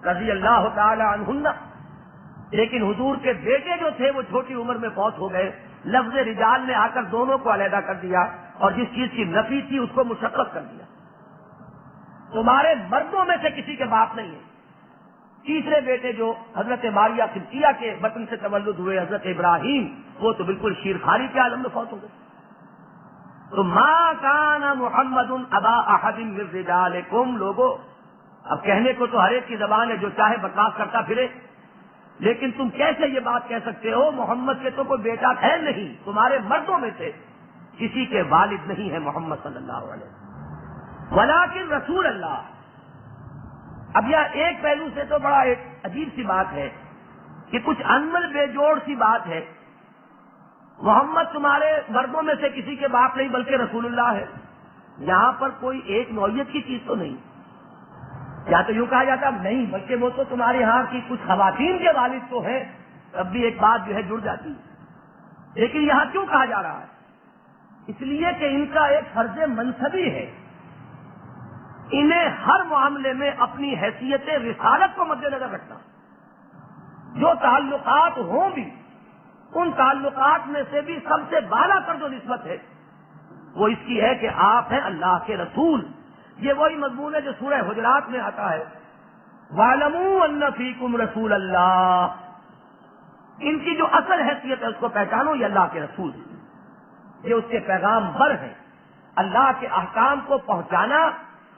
رضی اللہ تعالی عنہن، لیکن حضور کے بیٹے جو تھے وہ چھوٹی عمر میں فوت ہو گئے. لفظ رجال نے آ کر دونوں کو علیحدہ کر دیا اور جس چیز کی نفی تھی اس کو مشقت کر دیا. تمہارے مردوں میں سے کسی کے باپ نہیں ہے. تیسرے بیٹے جو حضرت ماریہ قبطیہ کے بطن سے تولد ہوئے حضرت ابراہیم، وہ تو بالکل شیرخواری کے عالم میں فوت ہو گئے. تو ما کان محمد ابا احد من رجالکم. لوگوں، اب کہنے کو تو ہر ایک کی زبان ہے، جو چاہے بکواس کرتا پھرے، لیکن تم کیسے یہ بات کہہ سکتے ہو محمد کے تو کوئی بیٹا ہے نہیں، تمہارے مردوں میں سے کسی کے والد نہیں ہے محمد صلی اللہ علیہ وسلم، ولیکن رسول اللہ. اب یہ ایک پہلو سے تو بڑا ایک عجیب سی بات ہے کہ کچھ انمل بے جوڑ سی بات ہے. محمد تمہارے مردوں میں سے کسی کے باپ نہیں بلکہ رسول اللہ ہے. یہاں پر کوئی ایک نوعیت کی چیز تو نہیں. یا تو یوں کہا جاتا نہیں، بلکہ وہ تو تمہارے ہاں کی کچھ خواتین کے والد تو ہیں، تب بھی ایک بات جو ہے جڑ جاتی ہے. لیکن یہاں کیوں کہا جا رہا ہے؟ اس لیے کہ ان کا ایک فرض منصبی ہے، انہیں ہر معاملے میں اپنی حیثیت رسالت کو مد نظر رکھنا. جو تعلقات ہوں بھی، ان تعلقات میں سے بھی سب سے بالا تر جو نسبت ہے وہ اس کی ہے کہ آپ ہیں اللہ کے رسول. یہ وہی مضمون ہے جو سورہ حجرات میں آتا ہے، وَاعْلَمُوا أَنَّ فِيكُمْ رَسُولَ اللَّهِ. ان کی جو اصل حیثیت ہے اس کو پہچانو، یہ اللہ کے رسول ہیں، یہ اس کے پیغام بر ہیں. اللہ کے احکام کو پہنچانا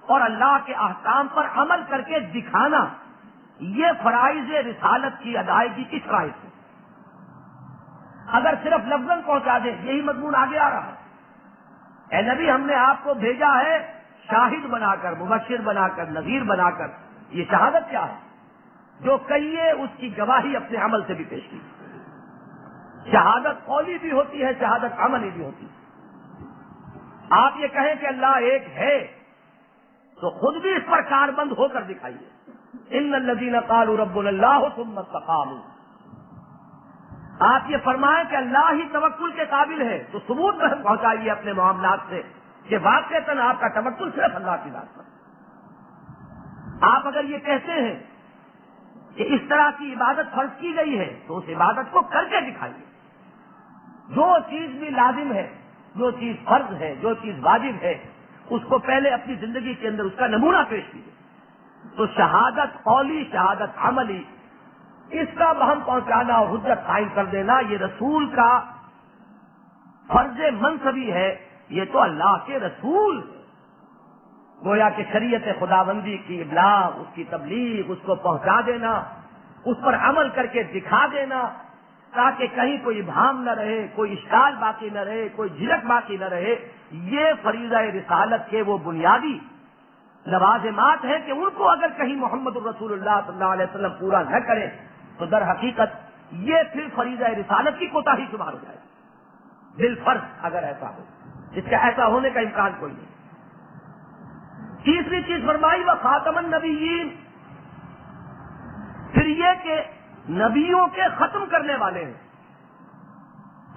اور اللہ کے احکام پر عمل کر کے دکھانا، یہ فرائض رسالت کی ادائیگی کی فرائض ہے. اگر صرف لفظاً پہنچا دیں، یہی مضمون آگے آ رہا ہے. اے نبی، ہم نے آپ کو بھیجا ہے شاہد بنا کر، مبشر بنا کر، نذیر بنا کر. یہ شہادت کیا ہے؟ جو کہیے اس کی گواہی اپنے عمل سے بھی پیش کی. شہادت قولی بھی ہوتی ہے، شہادت عملی بھی ہوتی ہے. آپ یہ کہیں کہ اللہ ایک ہے تو خود بھی اس پر کاربند ہو کر دکھائیے. ان الذین قالوا ربنا اللہ ثم استقاموا. آپ یہ فرمائیں کہ اللہ ہی توکل کے قابل ہے تو ثبوت پہنچائیے اپنے معاملات سے کہ واقعتاً آپ کا توکل صرف اللہ کی ذات پر. آپ اگر یہ کہتے ہیں کہ اس طرح کی عبادت فرض کی گئی ہے تو اس عبادت کو کر کے دکھائیے. جو چیز بھی لازم ہے، جو چیز فرض ہے، جو چیز واجب ہے، اس کو پہلے اپنی زندگی کے اندر اس کا نمونہ پیش کیجیے. تو شہادت قولی، شہادت عملی، اس کا بہم پہنچانا اور حجت قائم کر دینا، یہ رسول کا فرض منصبی ہے. یہ تو اللہ کے رسول ہے. گویا کہ شریعت خداوندی کی ابلاغ، اس کی تبلیغ، اس کو پہنچا دینا، اس پر عمل کر کے دکھا دینا، تاکہ کہیں کوئی ابہام نہ رہے، کوئی اشکال باقی نہ رہے، کوئی جھجک باقی نہ رہے. یہ فریضہ رسالت کے وہ بنیادی لوازمات ہیں کہ ان کو اگر کہیں محمد الرسول اللہ صلی اللہ علیہ وسلم پورا نہ کریں تو در حقیقت یہ پھر فریضہ رسالت کی کوتاہی شمار ہو جائے گی بالفرض اگر ایسا ہو، جس کا ایسا ہونے کا امکان کوئی نہیں. تیسری چیز فرمائی وہ خاتم النبیین، پھر یہ کہ نبیوں کے ختم کرنے والے ہیں.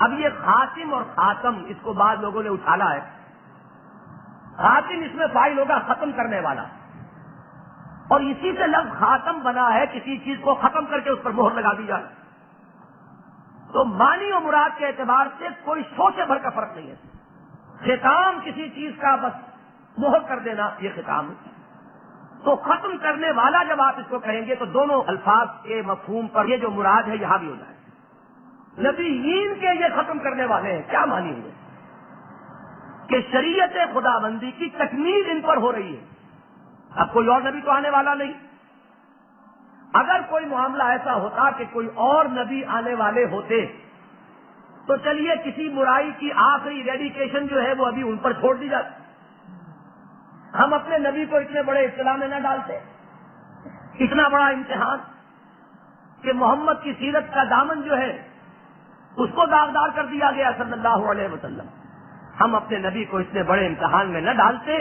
اب یہ خاتم اور خاتم اس کو بعض لوگوں نے اچھالا ہے. خاتم اس میں فاعل ہوگا ختم کرنے والا، اور اسی سے لفظ خاتم بنا ہے کسی چیز کو ختم کر کے اس پر مہر لگا دی جائے. تو معنی و مراد کے اعتبار سے کوئی سوچے بھر کا فرق نہیں ہے. ختام کسی چیز کا بس مہر کر دینا یہ ختام ہے. تو ختم کرنے والا جب آپ اس کو کہیں گے تو دونوں الفاظ کے مفہوم پر یہ جو مراد ہے یہاں بھی ہو جائے. نبیین کے یہ ختم کرنے والے ہیں، کیا معنی ہوئے؟ کہ شریعت خداوندی کی تکمیل ان پر ہو رہی ہے. اب کوئی اور نبی تو آنے والا نہیں. اگر کوئی معاملہ ایسا ہوتا کہ کوئی اور نبی آنے والے ہوتے تو چلیے کسی برائی کی آخری ریڈیکیشن جو ہے وہ ابھی ان پر چھوڑ دی جاتی. ہم اپنے نبی کو اتنے بڑے ابتلا میں نہ ڈالتے، اتنا بڑا امتحان کہ محمد کی سیرت کا دامن جو ہے اس کو داغدار کر دیا گیا صلی اللہ علیہ وسلم. ہم اپنے نبی کو اتنے بڑے امتحان میں نہ ڈالتے.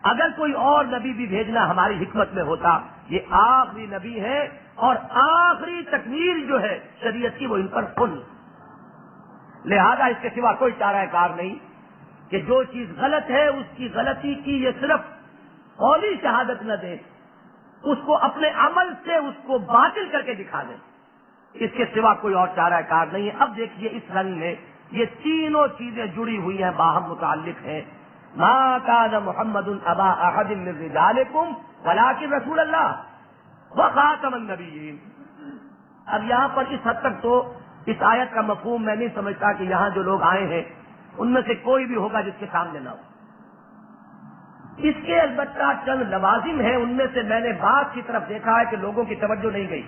اگر کوئی اور نبی بھی بھیجنا ہماری حکمت میں ہوتا. یہ آخری نبی ہے اور آخری تکمیل جو ہے شریعت کی وہ ان پر کن. لہذا اس کے سوا کوئی چارہ کار نہیں کہ جو چیز غلط ہے اس کی غلطی کی یہ صرف قولی شہادت نہ دیں، اس کو اپنے عمل سے اس کو باطل کر کے دکھا دیں. اس کے سوا کوئی اور چارہ کار نہیں ہے. اب دیکھیے اس رنگ میں یہ تینوں چیزیں جڑی ہوئی ہیں، باہم متعلق ہیں. ما کان محمد ابا احد من رجالکم ولکن رسول اللہ وخاتم النبیین. اب یہاں پر اس حد تک تو اس آیت کا مفہوم میں نہیں سمجھتا کہ یہاں جو لوگ آئے ہیں ان میں سے کوئی بھی ہوگا جس کے سامنے نہ ہو. اس کے البتہ چند لوازم ہیں، ان میں سے میں نے بعض کی طرف دیکھا ہے کہ لوگوں کی توجہ نہیں گئی،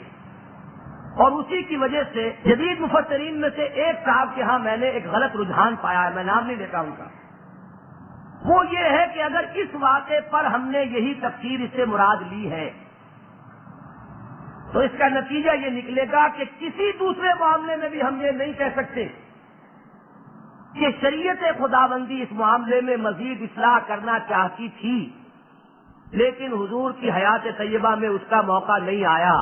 اور اسی کی وجہ سے جدید مفسرین میں سے ایک صاحب کے ہاں میں نے ایک غلط رجحان پایا ہے. میں نام نہیں لیتا ان کا. وہ یہ ہے کہ اگر اس واقعے پر ہم نے یہی تفسیر اس سے مراد لی ہے تو اس کا نتیجہ یہ نکلے گا کہ کسی دوسرے معاملے میں بھی ہم یہ نہیں کہہ سکتے کہ شریعت خداوندی اس معاملے میں مزید اصلاح کرنا چاہتی تھی لیکن حضور کی حیات طیبہ میں اس کا موقع نہیں آیا،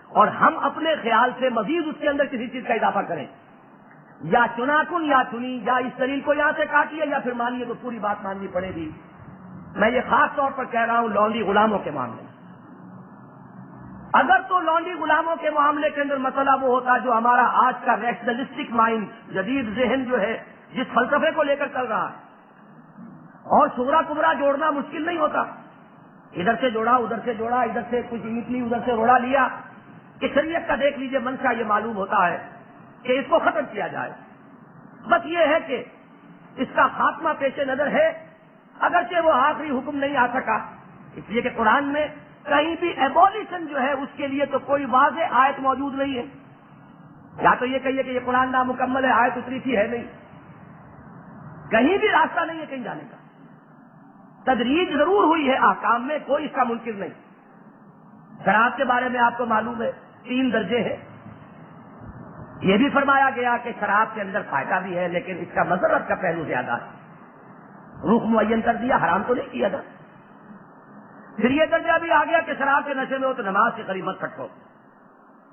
اور ہم اپنے خیال سے مزید اس کے اندر کسی چیز کا اضافہ کریں، یا چناکن یا چنی، یا اس دلیل کو یہاں سے کاٹیے یا پھر مانیے تو پوری بات ماننی پڑے گی. میں یہ خاص طور پر کہہ رہا ہوں لونڈی غلاموں کے معاملے میں. اگر تو لونڈی غلاموں کے معاملے کے اندر مسئلہ وہ ہوتا جو ہمارا آج کا ریشنلسٹک مائنڈ، جدید ذہن جو ہے جس فلسفے کو لے کر چل رہا ہے، اور صغرا کبرا جوڑنا مشکل نہیں ہوتا، ادھر سے جوڑا ادھر سے جوڑا، ادھر سے کچھ اینٹ لی ادھر سے روڑا لیا، کہ شریعت کا دیکھ لیجئے منشا یہ معلوم ہوتا ہے کہ اس کو ختم کیا جائے. بس یہ ہے کہ اس کا خاتمہ پیش نظر ہے، اگرچہ وہ آخری حکم نہیں آ سکا، اس لیے کہ قرآن میں کہیں بھی ایبولیشن جو ہے اس کے لیے تو کوئی واضح آیت موجود نہیں ہے. یا تو یہ کہیے کہ یہ قرآن نامکمل ہے، آیت اتری تھی ہے نہیں، کہیں بھی راستہ نہیں ہے کہیں جانے کا. تدریج ضرور ہوئی ہے احکام میں، کوئی اس کا منکر نہیں. شراب کے بارے میں آپ کو معلوم ہے 3 درجے ہیں. یہ بھی فرمایا گیا کہ شراب کے اندر فائدہ بھی ہے لیکن اس کا مضرت کا پہلو زیادہ ہے. رخ معین کر دیا، حرام تو نہیں کیا تھا. پھر یہ درجہ بھی آ گیا کہ شراب کے نشے میں ہو تو نماز کے قریب مت پھٹکو.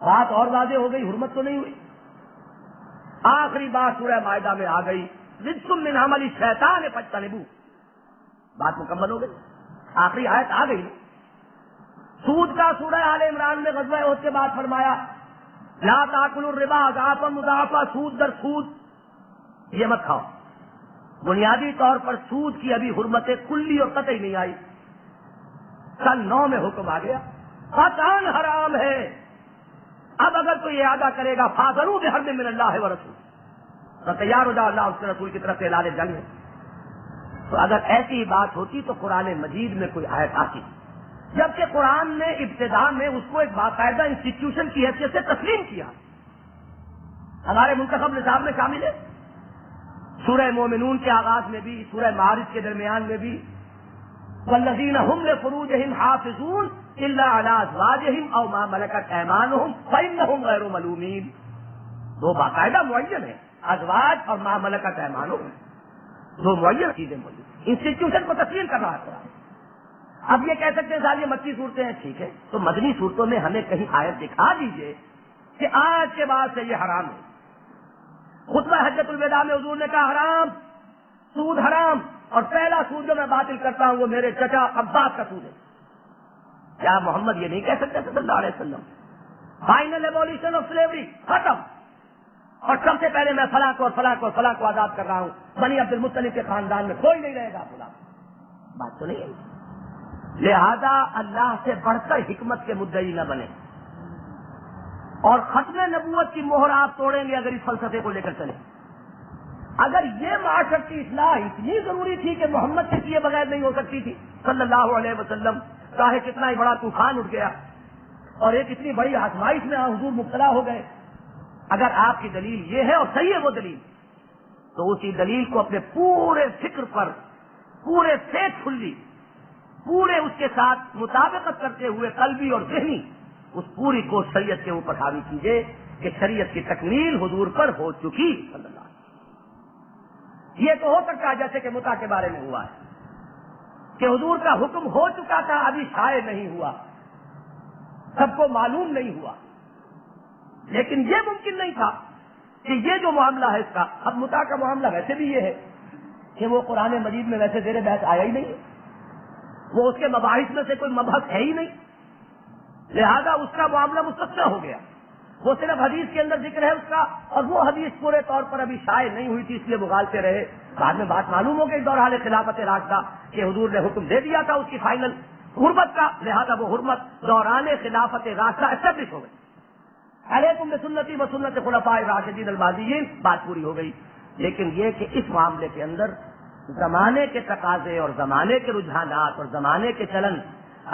بات اور واضح ہو گئی، حرمت تو نہیں ہوئی. آخری بات سورہ مائدہ میں آ گئی، رجس من عمل الشیطان فاجتنبوہ. بات مکمل ہو گئی، آخری آیت آ گئی۔ سود کا سورہ آل عمران میں غزوہ احد کے بعد فرمایا لا تاکلوا الربا اضعافا مضاعفا، سود در سود یہ مت کھاؤ۔ بنیادی طور پر سود کی ابھی حرمت کلی اور قطعی نہیں آئی، سن 9 میں حکم آ گیا قطعاً حرام ہے۔ اب اگر کوئی اعادہ کرے گا فاذروا بحرب من اللہ ورسول، تو تیار ہو جاؤ، اللہ اس کے رسول کی طرف سے اعلان جنگ ہے۔ تو اگر ایسی بات ہوتی تو قرآن مجید میں کوئی آیت آتی، جبکہ قرآن نے ابتدا میں اس کو ایک باقاعدہ انسٹیٹیوشن کی حیثیت سے تسلیم کیا، ہمارے منتخب نصاب میں شامل ہے۔ سورہ مومنون کے آغاز میں بھی، سورہ معارج کے درمیان میں بھی والذین هم لفروجهم حافظون الا علی ازواجهم او ما ملکت ایمانهم فانهم غیر ملومین، دو باقاعدہ معین ہیں، ازواج اور ما ملکت ایمانهم، دو معین چیزیں موجود، انسٹیٹیوشن کو تسلیم کر رہا ہے قرآن۔ اب یہ کہہ سکتے ہیں صاحب یہ مکی صورتیں ہیں، ٹھیک ہے، تو مدنی صورتوں میں ہمیں کہیں آیت دکھا دیجئے کہ آج کے بعد سے یہ حرام ہے۔ خطبہ حجۃ الوداع میں حضور نے کہا حرام، سود حرام، اور پہلا سود جو میں باطل کرتا ہوں وہ میرے چچا عباس کا سود ہے۔ کیا محمد یہ نہیں کہہ سکتے صلی اللہ علیہ وسلم فائنل ایبولیشن آف سلیوری، ختم، اور سب سے پہلے میں فلاں کو اور فلاں کو اور فلاں کو آزاد کر رہا ہوں، بنی عبد المطلب کے خاندان میں کوئی نہیں رہے گا بلا، بات تو نہیں ہے۔ لہذا اللہ سے بڑھ کر حکمت کے مدعی نہ بنے، اور ختم نبوت کی مہر آپ توڑیں گے اگر اس فلسفے کو لے کر چلیں۔ اگر یہ معاشرتی اصلاح اتنی ضروری تھی کہ محمد سے کیے بغیر نہیں ہو سکتی تھی صلی اللہ علیہ وسلم، چاہے کتنا ہی بڑا طوفان اٹھ گیا اور ایک اتنی بڑی آزمائش میں حضور مبتلا ہو گئے، اگر آپ کی دلیل یہ ہے اور صحیح ہے وہ دلیل، تو اسی دلیل کو اپنے پورے فکر پر، پورے فیت فلی، پورے اس کے ساتھ مطابقت کرتے ہوئے قلبی اور ذہنی اس پوری کو شریعت کے اوپر حاوی کیجیے کہ شریعت کی تکمیل حضور پر ہو چکی صلی اللہ علیہ وسلم۔ یہ تو ہو سکتا ہے جیسے کہ متع کے بارے میں ہوا ہے کہ حضور کا حکم ہو چکا تھا، ابھی شائع نہیں ہوا، سب کو معلوم نہیں ہوا، لیکن یہ ممکن نہیں تھا کہ یہ جو معاملہ ہے اس کا، اب متع کا معاملہ ویسے بھی یہ ہے کہ وہ قرآن مجید میں ویسے زیر بحث آیا ہی نہیں، وہ اس کے مباحث میں سے کوئی مبحث ہے ہی نہیں، لہذا اس کا معاملہ مستثنی ہو گیا، وہ صرف حدیث کے اندر ذکر ہے اس کا، اور وہ حدیث پورے طور پر ابھی شائع نہیں ہوئی تھی، اس لیے مغالتے رہے۔ بعد میں بات معلوم ہو گئی دوران خلافت راشدہ کہ حضور نے حکم دے دیا تھا اس کی فائنل حرمت کا، لہذا وہ حرمت دوران خلافت راشدہ اسٹیبلش ہو گئی، علیکم بسنتی وسنت خلفاء الراشدین المہدیین، بات پوری ہو گئی۔ لیکن یہ کہ اس معاملے کے اندر زمانے کے تقاضے اور زمانے کے رجحانات اور زمانے کے چلن،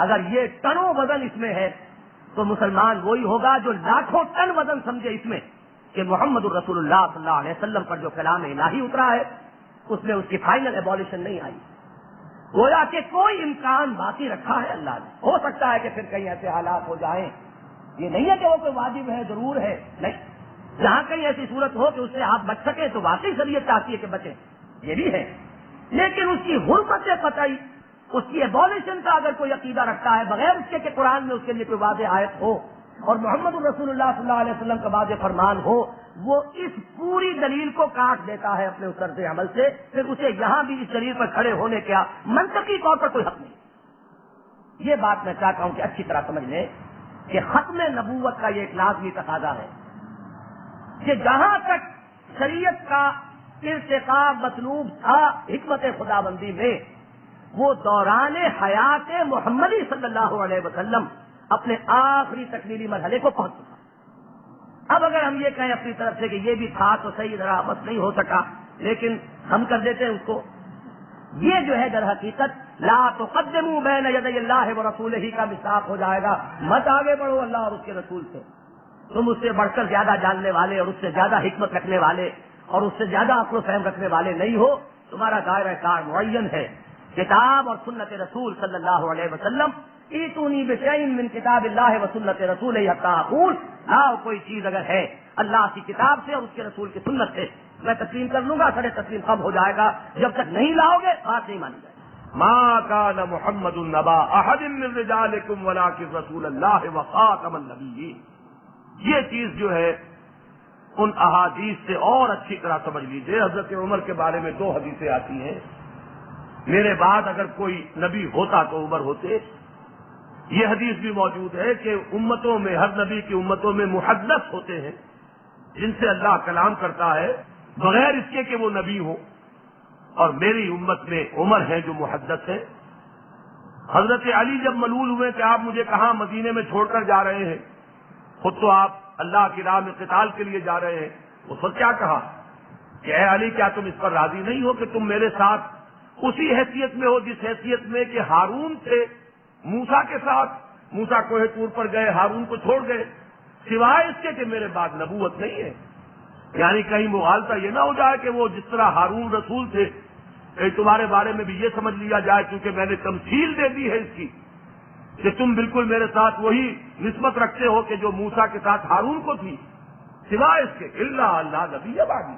اگر یہ ٹنوں وزن اس میں ہے تو مسلمان وہی ہوگا جو لاکھوں ٹن وزن سمجھے اس میں کہ محمد الرسول اللہ صلی اللہ علیہ وسلم پر جو کلام الہی اترا ہے اس میں اس کی فائنل ایبولیشن نہیں آئی، گویا کہ کوئی امکان باقی رکھا ہے اللہ نے، ہو سکتا ہے کہ پھر کہیں ایسے حالات ہو جائیں، یہ نہیں ہے کہ وہ کوئی واجب ہے ضرور ہے، نہیں، جہاں کہیں ایسی صورت ہو کہ اس سے آپ بچ سکیں تو واقعی شریعت چاہتی ہے کہ بچیں، یہ بھی ہے، لیکن اس کی حرمت قطعی، اس کی ایبولیشن کا اگر کوئی عقیدہ رکھتا ہے بغیر اس کے کہ قرآن میں اس کے لیے کوئی واضح آیت ہو اور محمد الرسول اللہ صلی اللہ علیہ وسلم کا واضح فرمان ہو، وہ اس پوری دلیل کو کاٹ دیتا ہے اپنے اس طرز عمل سے، پھر اسے یہاں بھی اس دلیل پر کھڑے ہونے کا منطقی طور پر کوئی حق نہیں۔ یہ بات میں چاہتا ہوں کہ اچھی طرح سمجھ لیں کہ ختم نبوت کا یہ ایک لازمی تقاضا ہے کہ جہاں تک شریعت کا ارتقاء مطلوب تھا حکمت خداوندی میں، وہ دوران حیات محمدی صلی اللہ علیہ وسلم اپنے آخری تکمیلی مرحلے کو پہنچ چکا۔ اب اگر ہم یہ کہیں اپنی طرف سے کہ یہ بھی تھا تو صحیح ذرا بس نہیں ہو سکا، لیکن ہم کر دیتے ہیں اس کو، یہ جو ہے در حقیقت لا تقدموا بین یدی اللہ ورسولہ کا مصداق ہو جائے گا، مت آگے بڑھو اللہ اور اس کے رسول سے، تم اس سے بڑھ کر زیادہ جاننے والے اور اس سے زیادہ حکمت رکھنے والے اور اس سے زیادہ عقل و فہم رکھنے والے نہیں ہو، تمہارا دائرہ کار معین ہے، کتاب اور سنت رسول صلی اللہ علیہ وسلم، ایتونی بشیء من کتاب اللہ و سنت رسول حتی اقول، لاؤ کوئی چیز اگر ہے اللہ کی کتاب سے اور اس کے رسول کی سنت سے، میں تسلیم کر لوں گا، سر تسلیم کب ہو جائے گا، جب تک نہیں لاؤ گے بات نہیں مانی جائے گی۔ ما كان محمد نبا احد من رجالكم ولكن رسول اللہ وخاتم النبیین، یہ چیز جو ہے ان احادیث سے اور اچھی طرح سمجھ لیجیے۔ حضرت عمر کے بارے میں 2 حدیثیں آتی ہیں، میرے بعد اگر کوئی نبی ہوتا تو عمر ہوتے. یہ حدیث بھی موجود ہے کہ امتوں میں، ہر نبی کی امتوں میں محدث ہوتے ہیں جن سے اللہ کلام کرتا ہے بغیر اس کے کہ وہ نبی ہو، اور میری امت میں عمر ہیں جو محدث ہیں. حضرت علی جب ملول ہوئے کہ آپ مجھے کہاں مدینے میں چھوڑ کر جا رہے ہیں، خود تو آپ اللہ کی راہ میں قتال کے لیے جا رہے ہیں، اس وقت کیا کہا کہ اے علی کیا تم اس پر راضی نہیں ہو کہ تم میرے ساتھ اسی حیثیت میں ہو جس حیثیت میں کہ ہارون تھے موسیٰ کے ساتھ. موسیٰ کوہ طور پر گئے، ہارون کو چھوڑ گئے، سوائے اس کے کہ میرے بعد نبوت نہیں ہے. یعنی کہیں مغالطہ یہ نہ ہو جائے کہ وہ جس طرح ہارون رسول تھے، کہیں تمہارے بارے میں بھی یہ سمجھ لیا جائے کیونکہ میں نے تمثیل دے دی ہے اس کی کہ تم بالکل میرے ساتھ وہی نسبت رکھتے ہو کہ جو موسیٰ کے ساتھ ہارون کو تھی، سوائے اس کے اللہ نبی بعدی،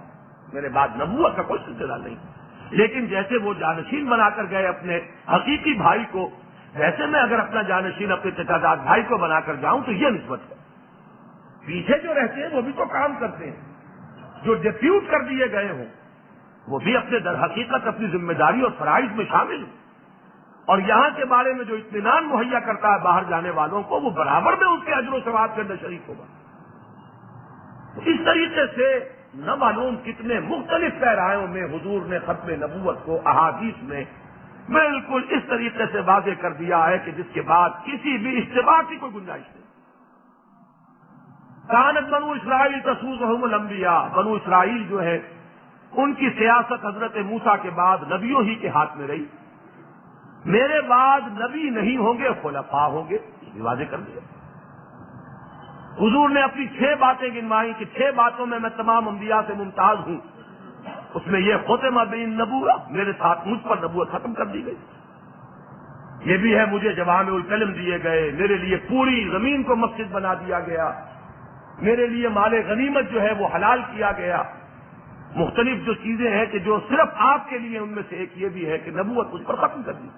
میرے بعد نبوت کا کوئی سلسلہ نہیں. لیکن جیسے وہ جانشین بنا کر گئے اپنے حقیقی بھائی کو، ویسے میں اگر اپنا جانشین اپنے چچا زاد بھائی کو بنا کر جاؤں تو یہ نسبت ہے. پیچھے جو رہتے ہیں وہ بھی تو کام کرتے ہیں، جو ڈپیوٹ کر دیے گئے ہوں وہ بھی اپنے در حقیقت اپنی ذمہ داری اور فرائض میں شامل ہیں، اور یہاں کے بارے میں جو اطمینان مہیا کرتا ہے باہر جانے والوں کو، وہ برابر میں اس کے اجر و ثواب کے اندر شریک ہوگا. اس طریقے سے نہ معلوم کتنے مختلف پیرایوں میں حضور نے ختم نبوت کو احادیث میں بالکل اس طریقے سے واضح کر دیا ہے کہ جس کے بعد کسی بھی اشتباہ کی کوئی گنجائش نہیں. کانت بنو اسرائیل تسوسہم الانبیاء، بنو اسرائیل جو ہے ان کی سیاست حضرت موسیٰ کے بعد نبیوں ہی کے ہاتھ میں رہی. میرے بعد نبی نہیں ہوں گے، خلفاء ہوں گے، یہ بھی واضح کر دیا. حضور نے اپنی 6 باتیں گنوائی کہ 6 باتوں میں تمام انبیاء سے ممتاز ہوں. اس میں یہ ختم بالنبوۃ، میرے ساتھ مجھ پر نبوت ختم کر دی گئی. یہ بھی ہے مجھے جوامع الکلم دیے گئے، میرے لیے پوری زمین کو مسجد بنا دیا گیا، میرے لیے مال غنیمت جو ہے وہ حلال کیا گیا. مختلف جو چیزیں ہیں کہ جو صرف آپ کے لیے، ان میں سے ایک یہ بھی ہے کہ نبوت مجھ پر ختم کر دی.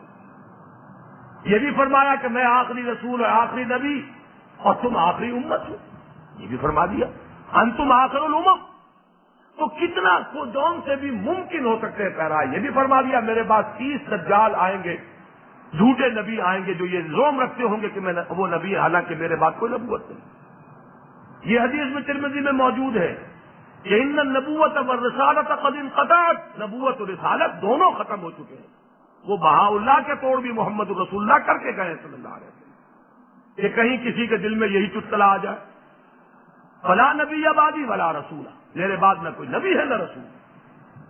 یہ بھی فرمایا کہ میں آخری رسول اور آخری نبی اور تم آخری امت ہو، یہ بھی فرما دیا. انتم آخر الامم، تو کتنا کون سے بھی ممکن ہو سکتے ہیں پیرا. یہ بھی فرما دیا میرے بعد 30 دجال آئیں گے، جھوٹے نبی آئیں گے جو یہ زوم رکھتے ہوں گے کہ میں وہ نبی، حالانکہ میرے بعد کوئی نبوت نہیں. یہ حدیث میں ترمذی میں موجود ہے کہ ان النبوۃ والرسالۃ قد انقطعت، نبوت اور رسالت دونوں ختم ہو چکے ہیں. وہ بہاء اللہ کے توڑ بھی محمد رسول اللہ کر کے گئے صلی اللہ علیہ وسلم کہ کہیں کسی کے دل میں یہی چٹکلا آ جائے، فلا نبی بعدی ولا رسول، میرے بعد نہ کوئی نبی ہے نہ رسول.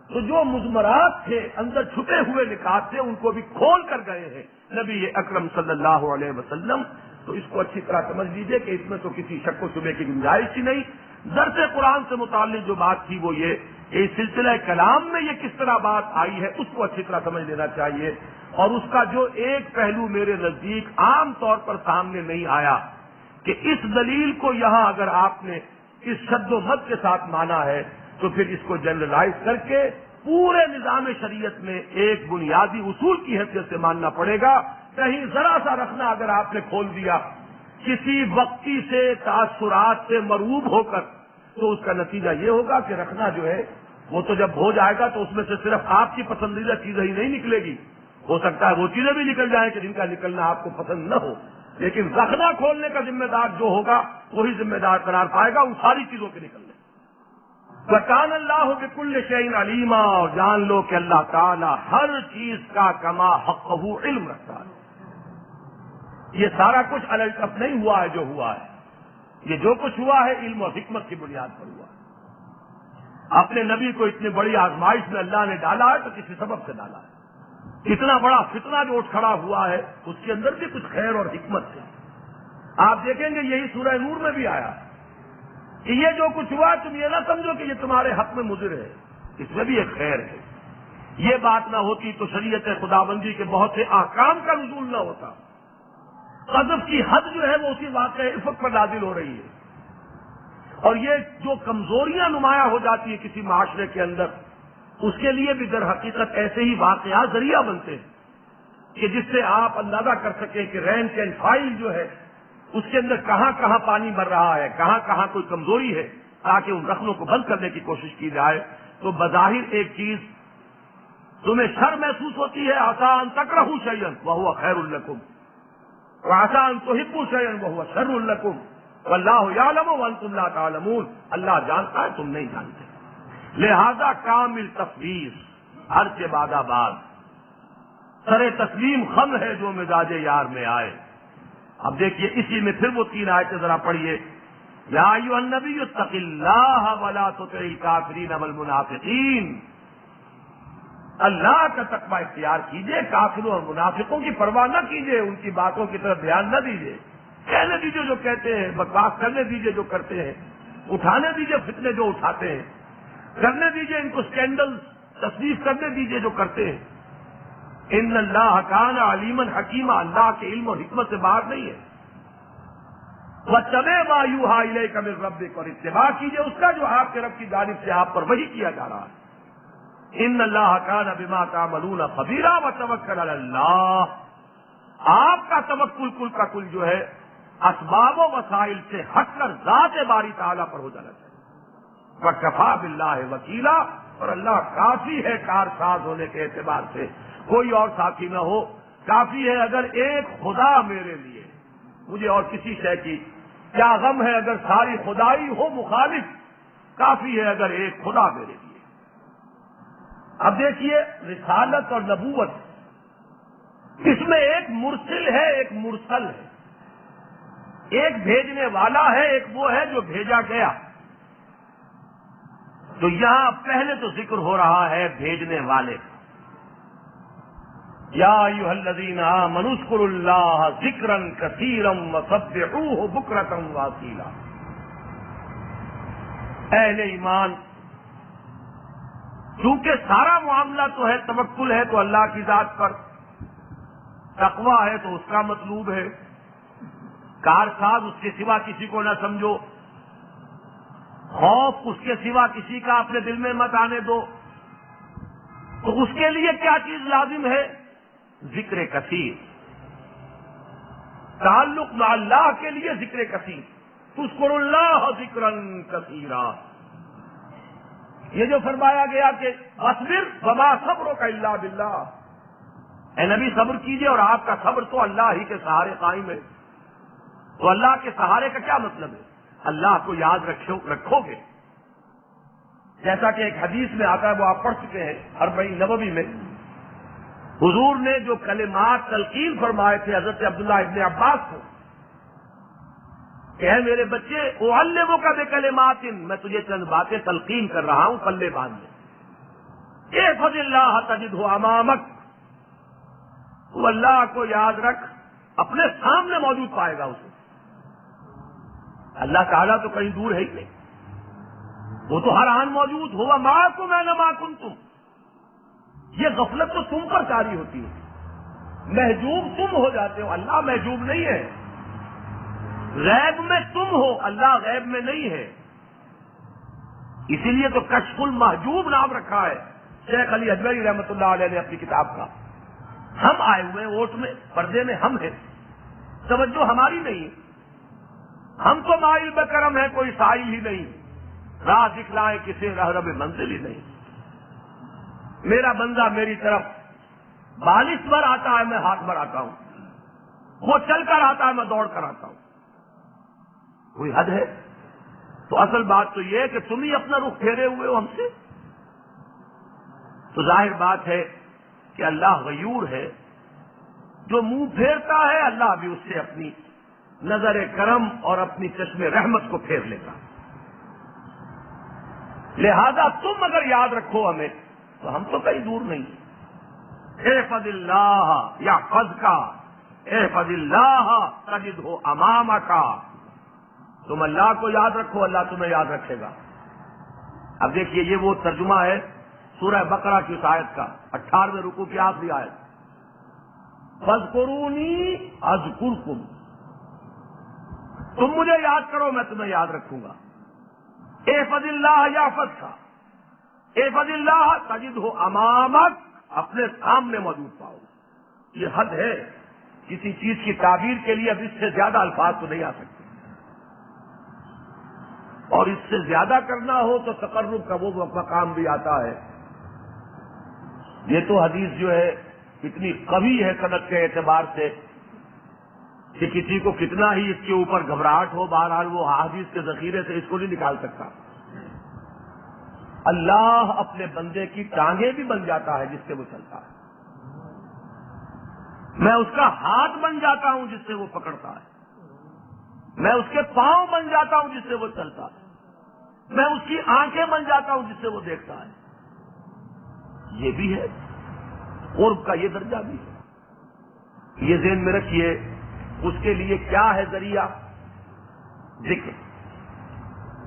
تو جو مضمرات تھے، اندر چھپے ہوئے نکات تھے، ان کو بھی کھول کر گئے ہیں نبی اکرم صلی اللہ علیہ وسلم. تو اس کو اچھی طرح سمجھ لیجئے کہ اس میں تو کسی شک و شبے کی گنجائش ہی نہیں. درس قرآن سے متعلق جو بات تھی وہ یہ کہ اس سلسلہ کلام میں یہ کس طرح بات آئی ہے اس کو اچھی طرح سمجھ لینا چاہیے. اور اس کا جو ایک پہلو میرے نزدیک عام طور پر سامنے نہیں آیا کہ اس دلیل کو یہاں اگر آپ نے اس شد و مد کے ساتھ مانا ہے تو پھر اس کو جنرلائز کر کے پورے نظام شریعت میں ایک بنیادی اصول کی حیثیت سے ماننا پڑے گا. کہیں ذرا سا رکھنا اگر آپ نے کھول دیا کسی وقتی سے تاثرات سے مرعوب ہو کر تو اس کا نتیجہ یہ ہوگا کہ رکھنا جو ہے وہ تو جب ہو جائے گا تو اس میں سے صرف آپ کی پسندیدہ چیزیں ہی نہیں نکلے گی. ہو سکتا ہے وہ چیزیں بھی نکل جائیں کہ جن کا نکلنا آپ کو پسند نہ ہو، لیکن رکھنا کھولنے کا ذمہ دار جو ہوگا وہی ذمہ دار قرار پائے گا ان ساری چیزوں کے نکلنے. وَكَانَ اللَّهُ بِكُلِّ شَيْءٍ عَلِيمًا، اور جان لو کہ اللہ تعالی ہر چیز کا کما حقہ علم رکھتا ہے. یہ سارا کچھ الگ نہیں ہوا ہے جو ہوا ہے، یہ جو کچھ ہوا ہے علم اور حکمت کی بنیاد پر ہوا ہے. اپنے نبی کو اتنی بڑی آزمائش میں اللہ نے ڈالا ہے تو کسی سبب سے ڈالا ہے. اتنا بڑا فتنہ جو اٹھ کھڑا ہوا ہے اس کے اندر بھی کچھ خیر اور حکمت ہے. آپ دیکھیں گے یہی سورہ نور میں بھی آیا کہ یہ جو کچھ ہوا تم یہ نہ سمجھو کہ یہ تمہارے حق میں مضر ہے، اس میں بھی ایک خیر ہے. یہ بات نہ ہوتی تو شریعت خداوندی کے بہت سے احکام کا نزول نہ ہوتا. قذف کی حد جو ہے وہ اسی واقعہ افق پر نازل ہو رہی ہے. اور یہ جو کمزوریاں نمایاں ہو جاتی ہیں کسی معاشرے کے اندر، اس کے لیے بھی در حقیقت ایسے ہی واقعات ذریعہ بنتے ہیں کہ جس سے آپ اندازہ کر سکیں کہ رینک اینڈ فائل جو ہے اس کے اندر کہاں کہاں پانی بھر رہا ہے، کہاں کہاں کوئی کمزوری ہے، تاکہ ان رخنوں کو بند کرنے کی کوشش کی جائے. تو بظاہر ایک چیز تمہیں شر محسوس ہوتی ہے، عسیٰ ان تکرہوا شیئا وہو خیر لکم وعسیٰ ان تحبوا شیئا وہو شر لکم واللہ یعلم وانتم لا تعلمون، اللہ جانتا ہے تم نہیں جانتے۔ لہذا کامل تفویض، ہر کے بعد آباد، سر تسلیم خم ہے جو مزاج یار میں آئے۔ اب دیکھیے اسی میں پھر وہ 3 آیتیں ذرا پڑھیے۔ یا ایھا النبی اتق اللہ ولا تطع الکافرین والمنافقین، اللہ کا تقوی اختیار کیجئے، کافروں اور منافقوں کی پرواہ نہ کیجئے، ان کی باتوں کی طرف دھیان نہ دیجئے، کہنے دیجئے جو کہتے ہیں، بکواس کرنے دیجئے جو کرتے ہیں، اٹھانے دیجئے فتنے جو اٹھاتے ہیں، کرنے دیجئے ان کو اسکینڈل تصنیف کرنے دیجئے جو کرتے ہیں۔ ان اللہ کان علیما حکیما، اللہ کے علم اور حکمت سے باہر نہیں ہے۔ وَاتَّبِعْ مَا یوحیٰ الیک من ربک، اور اتباع کیجئے اس کا جو آپ کے رب کی جانب سے آپ پر وحی کیا جا رہا ہے۔ ان اللہ کان بما تعملون خبیرا وتوکل علی اللہ، آپ کا توکل کل کا کل جو ہے اسباب و وسائل سے ہٹ کر ذات باری تعالیٰ پر ہو جانا چاہیے۔ وَکَفَىٰ بِاللَّهِ وَکِیلًا، اور اللہ کافی ہے کارساز ہونے کے اعتبار سے، کوئی اور ساتھی نہ ہو، کافی ہے اگر ایک خدا میرے لیے، مجھے اور کسی شے کی کیا غم ہے، اگر ساری خدائی ہو مخالف، کافی ہے اگر ایک خدا میرے لیے۔ اب دیکھیے رسالت اور نبوت، اس میں ایک مرسل ہے ایک مرسل ہے، ایک بھیجنے والا ہے ایک وہ ہے جو بھیجا گیا۔ تو یہاں پہلے تو ذکر ہو رہا ہے بھیجنے والے کا، یا ایھا الذین آمنوا اذکروا اللہ ذکرا کثیرا وسبحوہ بکرۃ واصیلا۔ اہل ایمان، چونکہ سارا معاملہ تو ہے توکل ہے تو اللہ کی ذات پر، تقوی ہے تو اس کا مطلوب ہے، کارساز اس کے سوا کسی کو نہ سمجھو، خوف اس کے سوا کسی کا اپنے دل میں مت آنے دو، تو اس کے لیے کیا چیز لازم ہے؟ ذکر کثیر، تعلق مع اللہ کے لیے ذکر کثیر، اذکروا اللہ ذکرا کثیرا۔ یہ جو فرمایا گیا کہ اصبر وما صبرک الا باللہ، اے نبی صبر کیجئے اور آپ کا صبر تو اللہ ہی کے سہارے قائم ہے۔ تو اللہ کے سہارے کا کیا مطلب ہے؟ اللہ کو یاد رکھو گے، جیسا کہ ایک حدیث میں آتا ہے، وہ آپ پڑھ چکے ہیں 40 نبوی میں، حضور نے جو کلمات تلقین فرمائے تھے حضرت عبداللہ ابن عباس کو کہ اے میرے بچے اعلمک بکلمات، میں تجھے چند باتیں تلقین کر رہا ہوں پلے باندھ لے۔ احفظ اللہ تجدہ امامک، تو اللہ کو یاد رکھ، اپنے سامنے موجود پائے گا اسے۔ اللہ تعالیٰ تو کہیں دور ہے ہی نہیں، وہ تو ہر آن موجود، ہوا معکم اینما کنتم۔ یہ غفلت تو تم پر جاری ہوتی ہے، محجوب تم ہو جاتے ہو، اللہ محجوب نہیں ہے، غیب میں تم ہو، اللہ غیب میں نہیں ہے۔ اسی لیے تو کشف المحجوب نام رکھا ہے شیخ علی حجویری رحمۃ اللہ علیہ نے اپنی کتاب کا۔ ہم آئے ہوئے ہیں اوٹ میں، پردے میں ہم ہیں، توجہ ہماری نہیں، ہم تو مائل بکرم ہے، کوئی سائل ہی نہیں، راہ دکھلائے کسی رہرب منزل ہی نہیں۔ میرا بندہ میری طرف بالش بھر آتا ہے، میں ہاتھ بھر آتا ہوں، وہ چل کر آتا ہے، میں دوڑ کر آتا ہوں، کوئی حد ہے؟ تو اصل بات تو یہ ہے کہ تم ہی اپنا رخ پھیرے ہوئے ہو ہم سے۔ تو ظاہر بات ہے کہ اللہ غیور ہے، جو منہ پھیرتا ہے اللہ بھی اس سے اپنی نظر کرم اور اپنی چشم رحمت کو پھیر لیتا۔ لہذا تم اگر یاد رکھو ہمیں تو ہم تو کہیں دور نہیں۔ احفظ اللہ یحفظک، احفظ اللہ تجدہ امامک، تم اللہ کو یاد رکھو اللہ تمہیں یاد رکھے گا۔ اب دیکھیے یہ وہ ترجمہ ہے سورہ بقرہ کی اس آیت کا، 18ویں رکوع کی آخری آیت، فاذکرونی اذکرکم، تم مجھے یاد کرو میں تمہیں یاد رکھوں گا۔ احفظ اللہ یحفظک، احفظ اللہ تجدہ امامک، اپنے سامنے موجود پاؤ۔ یہ حد ہے، کسی چیز کی تعبیر کے لیے اب اس سے زیادہ الفاظ تو نہیں آ سکتے، اور اس سے زیادہ کرنا ہو تو تقرب کا وہ مقام بھی آتا ہے یہ تو حدیث جو ہے اتنی قوی ہے صنعت کے اعتبار سے کہ کسی کو کتنا ہی اس کے اوپر گھبراہٹ ہو، بہرحال وہ حدیث کے ذخیرے سے اس کو نہیں نکال سکتا۔ اللہ اپنے بندے کی ٹانگیں بھی بن جاتا ہے جس سے وہ چلتا ہے، میں اس کا ہاتھ بن جاتا ہوں جس سے وہ پکڑتا ہے، میں اس کے پاؤں بن جاتا ہوں جس سے وہ چلتا ہے، میں اس کی آنکھیں بن جاتا ہوں جس سے وہ دیکھتا ہے۔ یہ بھی ہے، قرب کا یہ درجہ بھی ہے۔ یہ ذہن میں رکھیے، اس کے لیے کیا ہے ذریعہ؟ ذکر،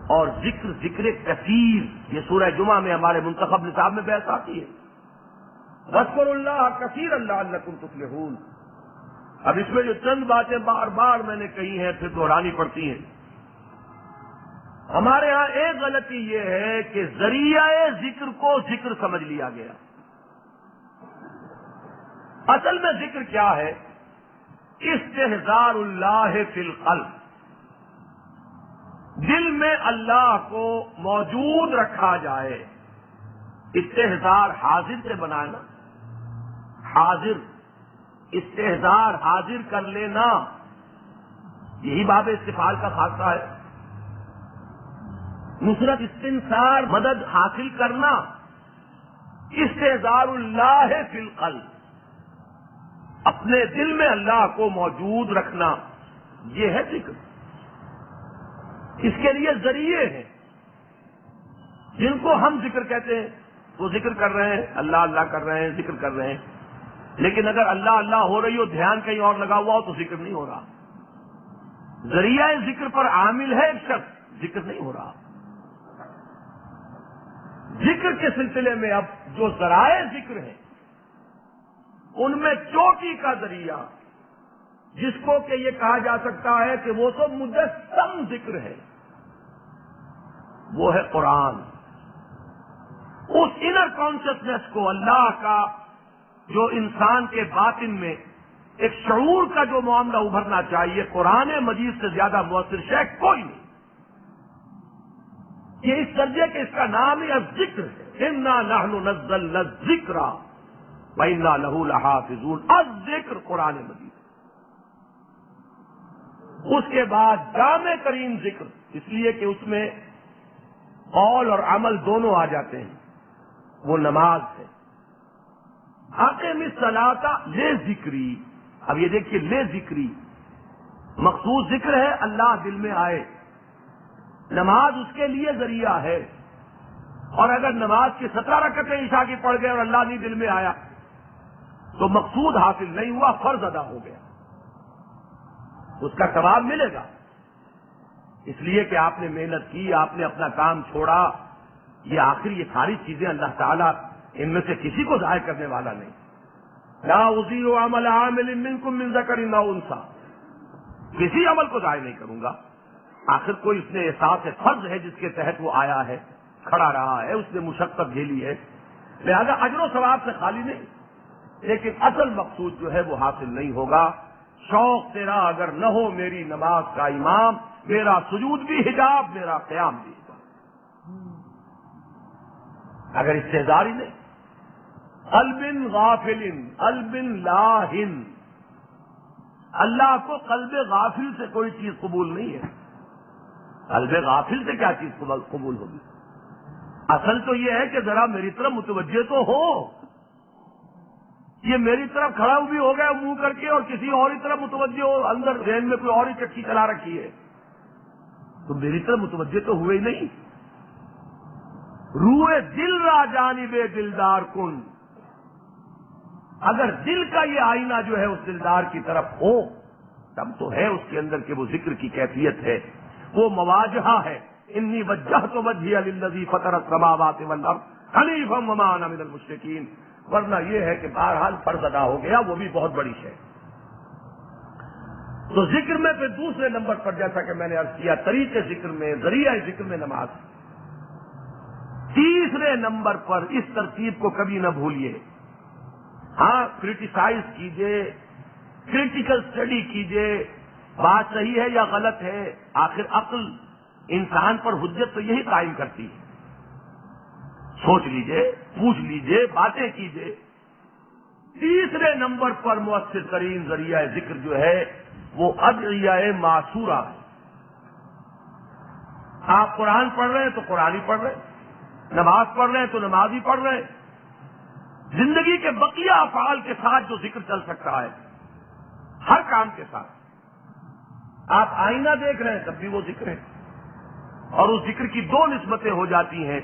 اور ذکر کثیر، یہ سورہ جمعہ میں ہمارے منتخب نصاب میں بحث آتی ہے، وَاذْكُرُوا اللَّهَ كَثِيرًا لَعَلَّكُمْ تُفْلِحُونَ۔ اب اس میں جو چند باتیں بار بار میں نے کہی ہیں پھر دہرانی پڑتی ہیں۔ ہمارے ہاں ایک غلطی یہ ہے کہ ذریعہ ذکر کو ذکر سمجھ لیا گیا۔ اصل میں ذکر کیا ہے؟ استحضار اللہ فی القلب، دل میں اللہ کو موجود رکھا جائے۔ استحضار حاضر سے بنانا، حاضر، استحضار حاضر کر لینا، یہی باب استفعال کا خاصہ ہے۔ نصرت، استنصار، مدد حاصل کرنا، استحضار اللہ فی القلب، اپنے دل میں اللہ کو موجود رکھنا، یہ ہے ذکر۔ اس کے لیے ذریعے ہیں، جن کو ہم ذکر کہتے ہیں، وہ ذکر کر رہے ہیں، اللہ اللہ کر رہے ہیں، ذکر کر رہے ہیں، لیکن اگر اللہ اللہ ہو رہی ہو، دھیان کہیں اور لگا ہوا ہو تو ذکر نہیں ہو رہا۔ ذریعہ ذکر پر عامل ہے ایک شخص، ذکر نہیں ہو رہا۔ ذکر کے سلسلے میں اب جو ذرائع ذکر ہیں، ان میں چوٹی کا ذریعہ، جس کو کہ یہ کہا جا سکتا ہے کہ وہ تو مجسم ذکر ہے، وہ ہے قرآن۔ اس انر کانشسنس کو، اللہ کا جو انسان کے باطن میں ایک شعور کا جو معاملہ ابھرنا چاہیے، قرآن مجید سے زیادہ مؤثر شے کوئی نہیں۔ یہ اس درجے کے اس کا نام ہی الذکر ہے۔ انا نحن نزلنا الذکر وَإِنَّا لَهُ لَحَافِظُونَ۔ الذکر قرآن مجید، اس کے بعد جامع ترین ذکر، اس لیے کہ اس میں قول اور عمل دونوں آ جاتے ہیں، وہ نماز ہے۔ اقم الصلاۃ لذکری، اب یہ دیکھیے لے ذکری، مخصوص ذکر ہے، اللہ دل میں آئے، نماز اس کے لیے ذریعہ ہے۔ اور اگر نماز کی 17 رکعتیں عشاء کی پڑھ گئے اور اللہ نہیں دل میں آیا تو مقصود حاصل نہیں ہوا، فرض ادا ہو گیا، اس کا ثواب ملے گا، اس لیے کہ آپ نے محنت کی، آپ نے اپنا کام چھوڑا۔ یہ آخر یہ ساری چیزیں اللہ تعالیٰ ان میں سے کسی کو ضائع کرنے والا نہیں۔ لا اضیع عمل عامل منکم من ذکر او انثی، کسی عمل کو ضائع نہیں کروں گا۔ آخر کوئی اس نے احساس فرض ہے جس کے تحت وہ آیا ہے، کھڑا رہا ہے، اس نے مشقت جھیلی ہے، لہذا اجر و ثواب سے خالی نہیں، لیکن اصل مقصود جو ہے وہ حاصل نہیں ہوگا۔ شوق تیرا اگر نہ ہو میری نماز کا امام، میرا سجود بھی حجاب، میرا قیام بھی حجاب۔ اگر استحضار ہی نہیں، قلب غافل، قلب لاہن، اللہ کو قلب غافل سے کوئی چیز قبول نہیں ہے۔ قلب غافل سے کیا چیز قبول ہوگی؟ اصل تو یہ ہے کہ ذرا میری طرف متوجہ تو ہو۔ یہ میری طرف کھڑا بھی ہو گیا منہ کر کے اور کسی اور ہی طرف متوجہ ہو، اندر ذہن میں کوئی اور ہی چکی چلا رکھی ہے، تو میری طرف متوجہ تو ہوئے ہی نہیں۔ روئے دل را جانب دلدار کن، اگر دل کا یہ آئینہ جو ہے اس دلدار کی طرف ہو تب تو ہے اس کے اندر کہ وہ ذکر کی کیفیت ہے، وہ مواجہہ ہے۔ انی وجہت وجہی للذی فطر السماوات والارض حنیفا وما انا من المشرکین، ورنہ یہ ہے کہ بہرحال فرض ادا ہو گیا، وہ بھی بہت بڑی شے۔ تو ذکر میں پھر دوسرے نمبر پر جیسا کہ میں نے عرض کیا، طریقے ذکر میں، ذریعہ ذکر میں نماز۔ تیسرے نمبر پر اس ترتیب کو کبھی نہ بھولیے۔ ہاں، کریٹیسائز کیجئے، کریٹیکل اسٹڈی کیجئے، بات صحیح ہے یا غلط ہے، آخر عقل انسان پر حجت تو یہی قائم کرتی ہے۔ سوچ لیجئے، پوچھ لیجئے، باتیں کیجئے، تیسرے نمبر پر مؤثر ترین ذریعہ ذکر جو ہے وہ ادعیہ معصورہ ہے۔ آپ قرآن پڑھ رہے ہیں تو قرآن ہی پڑھ رہے ہیں، نماز پڑھ رہے ہیں تو نماز ہی پڑھ رہے ہیں، زندگی کے بقیہ افعال کے ساتھ جو ذکر چل سکتا ہے ہر کام کے ساتھ، آپ آئینہ دیکھ رہے ہیں تب بھی وہ ذکر ہے، اور اس ذکر کی دو نسبتیں ہو جاتی ہیں،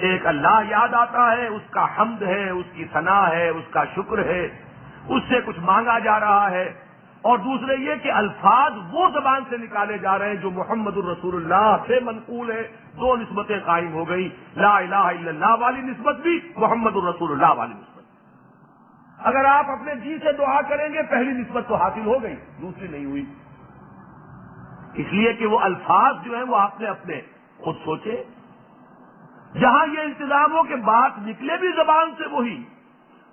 ایک اللہ یاد آتا ہے، اس کا حمد ہے، اس کی ثنا ہے، اس کا شکر ہے، اس سے کچھ مانگا جا رہا ہے، اور دوسرے یہ کہ الفاظ وہ زبان سے نکالے جا رہے ہیں جو محمد الرسول اللہ سے منقول ہے۔ دو نسبتیں قائم ہو گئی، لا الہ الا اللہ والی نسبت بھی، محمد الرسول اللہ والی نسبت۔ اگر آپ اپنے جی سے دعا کریں گے پہلی نسبت تو حاصل ہو گئی، دوسری نہیں ہوئی، اس لیے کہ وہ الفاظ جو ہیں وہ آپ نے اپنے خود سوچے۔ جہاں یہ انتظام ہو کہ بات نکلے بھی زبان سے وہی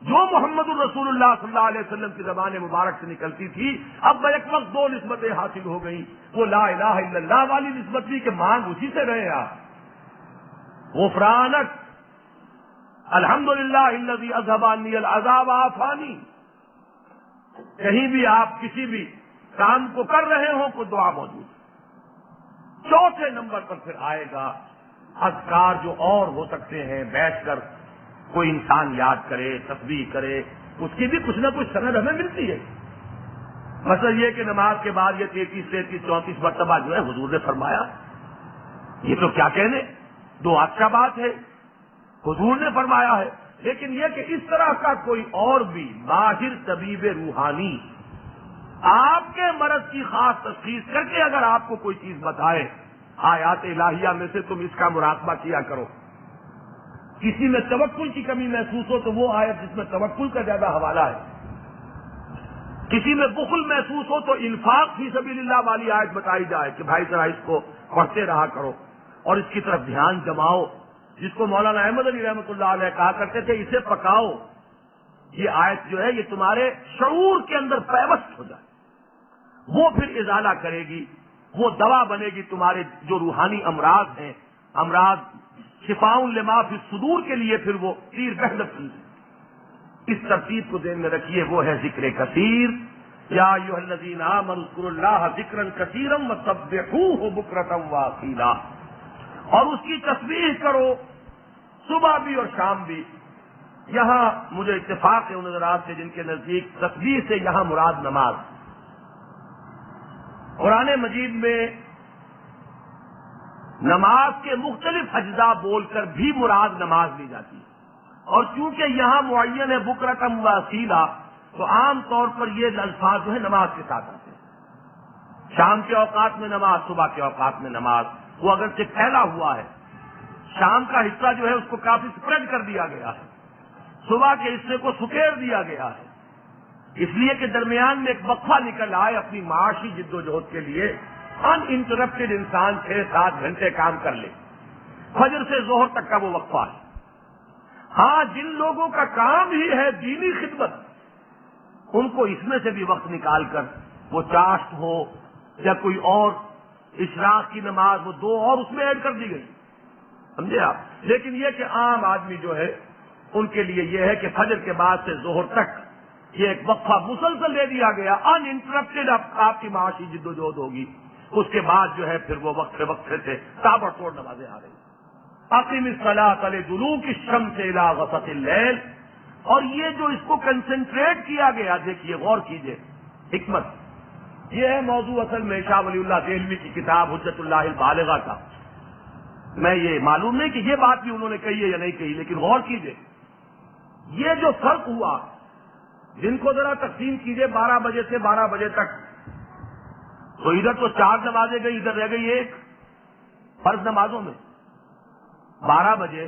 جو محمد الرسول اللہ صلی اللہ علیہ وسلم کی زبان مبارک سے نکلتی تھی، اب بیک وقت دو نسبتیں حاصل ہو گئیں، وہ لا الہ الا اللہ والی نسبت بھی کہ مانگ اسی سے رہے آپ، غفرانک الحمدللہ الذی اذھب عنی العذاب عافانی، کہیں بھی آپ کسی بھی کام کو کر رہے ہوں کوئی دعا موجود ہے۔ چوتھے نمبر پر پھر آئے گا اذکار جو اور ہو سکتے ہیں، بیٹھ کر کوئی انسان یاد کرے، تسبیح کرے، اس کی بھی کچھ نہ کچھ سند ہمیں ملتی ہے۔ مثلا یہ کہ نماز کے بعد یہ 33 34 مرتبہ جو ہے حضور نے فرمایا، یہ تو کیا کہنے، دو اچھا بات ہے، حضور نے فرمایا ہے، لیکن یہ کہ اس طرح کا کوئی اور بھی ماہر طبیب روحانی آپ کے مرض کی خاص تشخیص کر کے اگر آپ کو کوئی چیز بتائے، آیات الہیہ میں سے تم اس کا مراقبہ کیا کرو، کسی میں توکل کی کمی محسوس ہو تو وہ آیت جس میں توکل کا زیادہ حوالہ ہے، کسی میں بخل محسوس ہو تو انفاق فی سبیل اللہ والی آیت بتائی جائے کہ بھائی ذرا اس کو پڑھتے رہا کرو اور اس کی طرف دھیان جماؤ، جس کو مولانا احمد علی رحمۃ اللہ علیہ کہا کرتے تھے اسے پکاؤ، یہ آیت جو ہے یہ تمہارے شعور کے اندر پیوست ہو جائے، وہ پھر ازالہ کرے گی، وہ دوا بنے گی تمہارے جو روحانی امراض ہیں، امراض شفاء لما فی الصدور کے لیے پھر وہ تیر بہدف چیز ہے۔ اس ترتیب کو ذہن میں رکھیے، وہ ہے ذکر کثیر، یا ایھا الذین آمنوا اذکروا اللہ ذکرا کثیرا وسبحوہ بکرۃ واصیلا، اور اس کی تسبیح کرو صبح بھی اور شام بھی۔ یہاں مجھے اتفاق ہے ان حضرات سے جن کے نزدیک تسبیح سے یہاں مراد نماز، قرآن مجید میں نماز کے مختلف اجزاء بول کر بھی مراد نماز لی جاتی ہے، اور چونکہ یہاں معین ہے بکرۃ واصیلا تو عام طور پر یہ الفاظ جو ہے نماز کے ساتھ آتے ہیں، شام کے اوقات میں نماز، صبح کے اوقات میں نماز، وہ اگرچہ پھیلا ہوا ہے، شام کا حصہ جو ہے اس کو کافی اسپریڈ کر دیا گیا ہے، صبح کے حصے کو سکیر دیا گیا ہے، اس لیے کہ درمیان میں ایک وقفہ نکل آئے اپنی معاشی جد و جہد کے لیے، ان انٹرپٹڈ انسان 6-7 گھنٹے کام کر لے، فجر سے ظہر تک کا وہ وقفہ ہے۔ ہاں جن لوگوں کا کام ہی ہے دینی خدمت، ان کو اس میں سے بھی وقت نکال کر وہ چاشت ہو یا کوئی اور اشراق کی نماز وہ 2 اور اس میں ایڈ کر دی گئی، سمجھے آپ۔ لیکن یہ کہ عام آدمی جو ہے ان کے لیے یہ ہے کہ فجر کے بعد سے ظہر تک یہ ایک وقفہ مسلسل دے دیا گیا، ان انٹرپٹڈ آپ کی معاشی جد و جہد ہوگی، اس کے بعد جو ہے پھر وہ وقفے سے تابڑ توڑ نمازیں آ رہی۔ اقیم الصلاۃ لدلوک الشمس الی غسق اللیل، اور یہ جو اس کو کنسنٹریٹ کیا گیا، دیکھیے غور کیجئے حکمت، یہ ہے موضوع اصل میں شاہ ولی اللہ دہلوی کی کتاب حجت اللہ البالغہ کا۔ میں یہ معلوم نہیں کہ یہ بات بھی انہوں نے کہی ہے یا نہیں کہی، لیکن غور کیجئے یہ جو فرق ہوا، جن کو ذرا تقسیم کیجئے 12 بجے سے 12 بجے تک، تو ادھر تو 4 نمازیں گئی، ادھر رہ گئی 1 فرض نمازوں میں، 12 بجے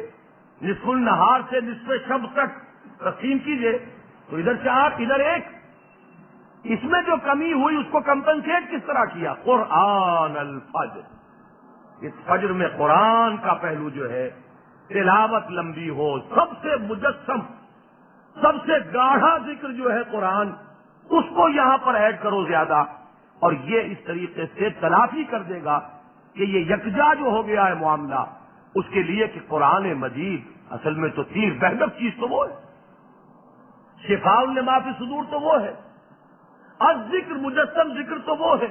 نصف النہار سے نصف شب تک تقسیم کیجئے تو ادھر 4 ادھر 1، اس میں جو کمی ہوئی اس کو کمپنسیٹ کس طرح کیا؟ قرآن الفجر، اس فجر میں قرآن کا پہلو جو ہے، تلاوت لمبی ہو، سب سے مجسم سب سے گاڑھا ذکر جو ہے قرآن، اس کو یہاں پر ایڈ کرو زیادہ، اور یہ اس طریقے سے تلافی کر دے گا کہ یہ یکجا جو ہو گیا ہے معاملہ، اس کے لیے کہ قرآن مجید اصل میں تو تیر بہدف چیز تو وہ ہے، شفاء لما فی الصدور تو وہ ہے، الذکر مجسم ذکر تو وہ ہے،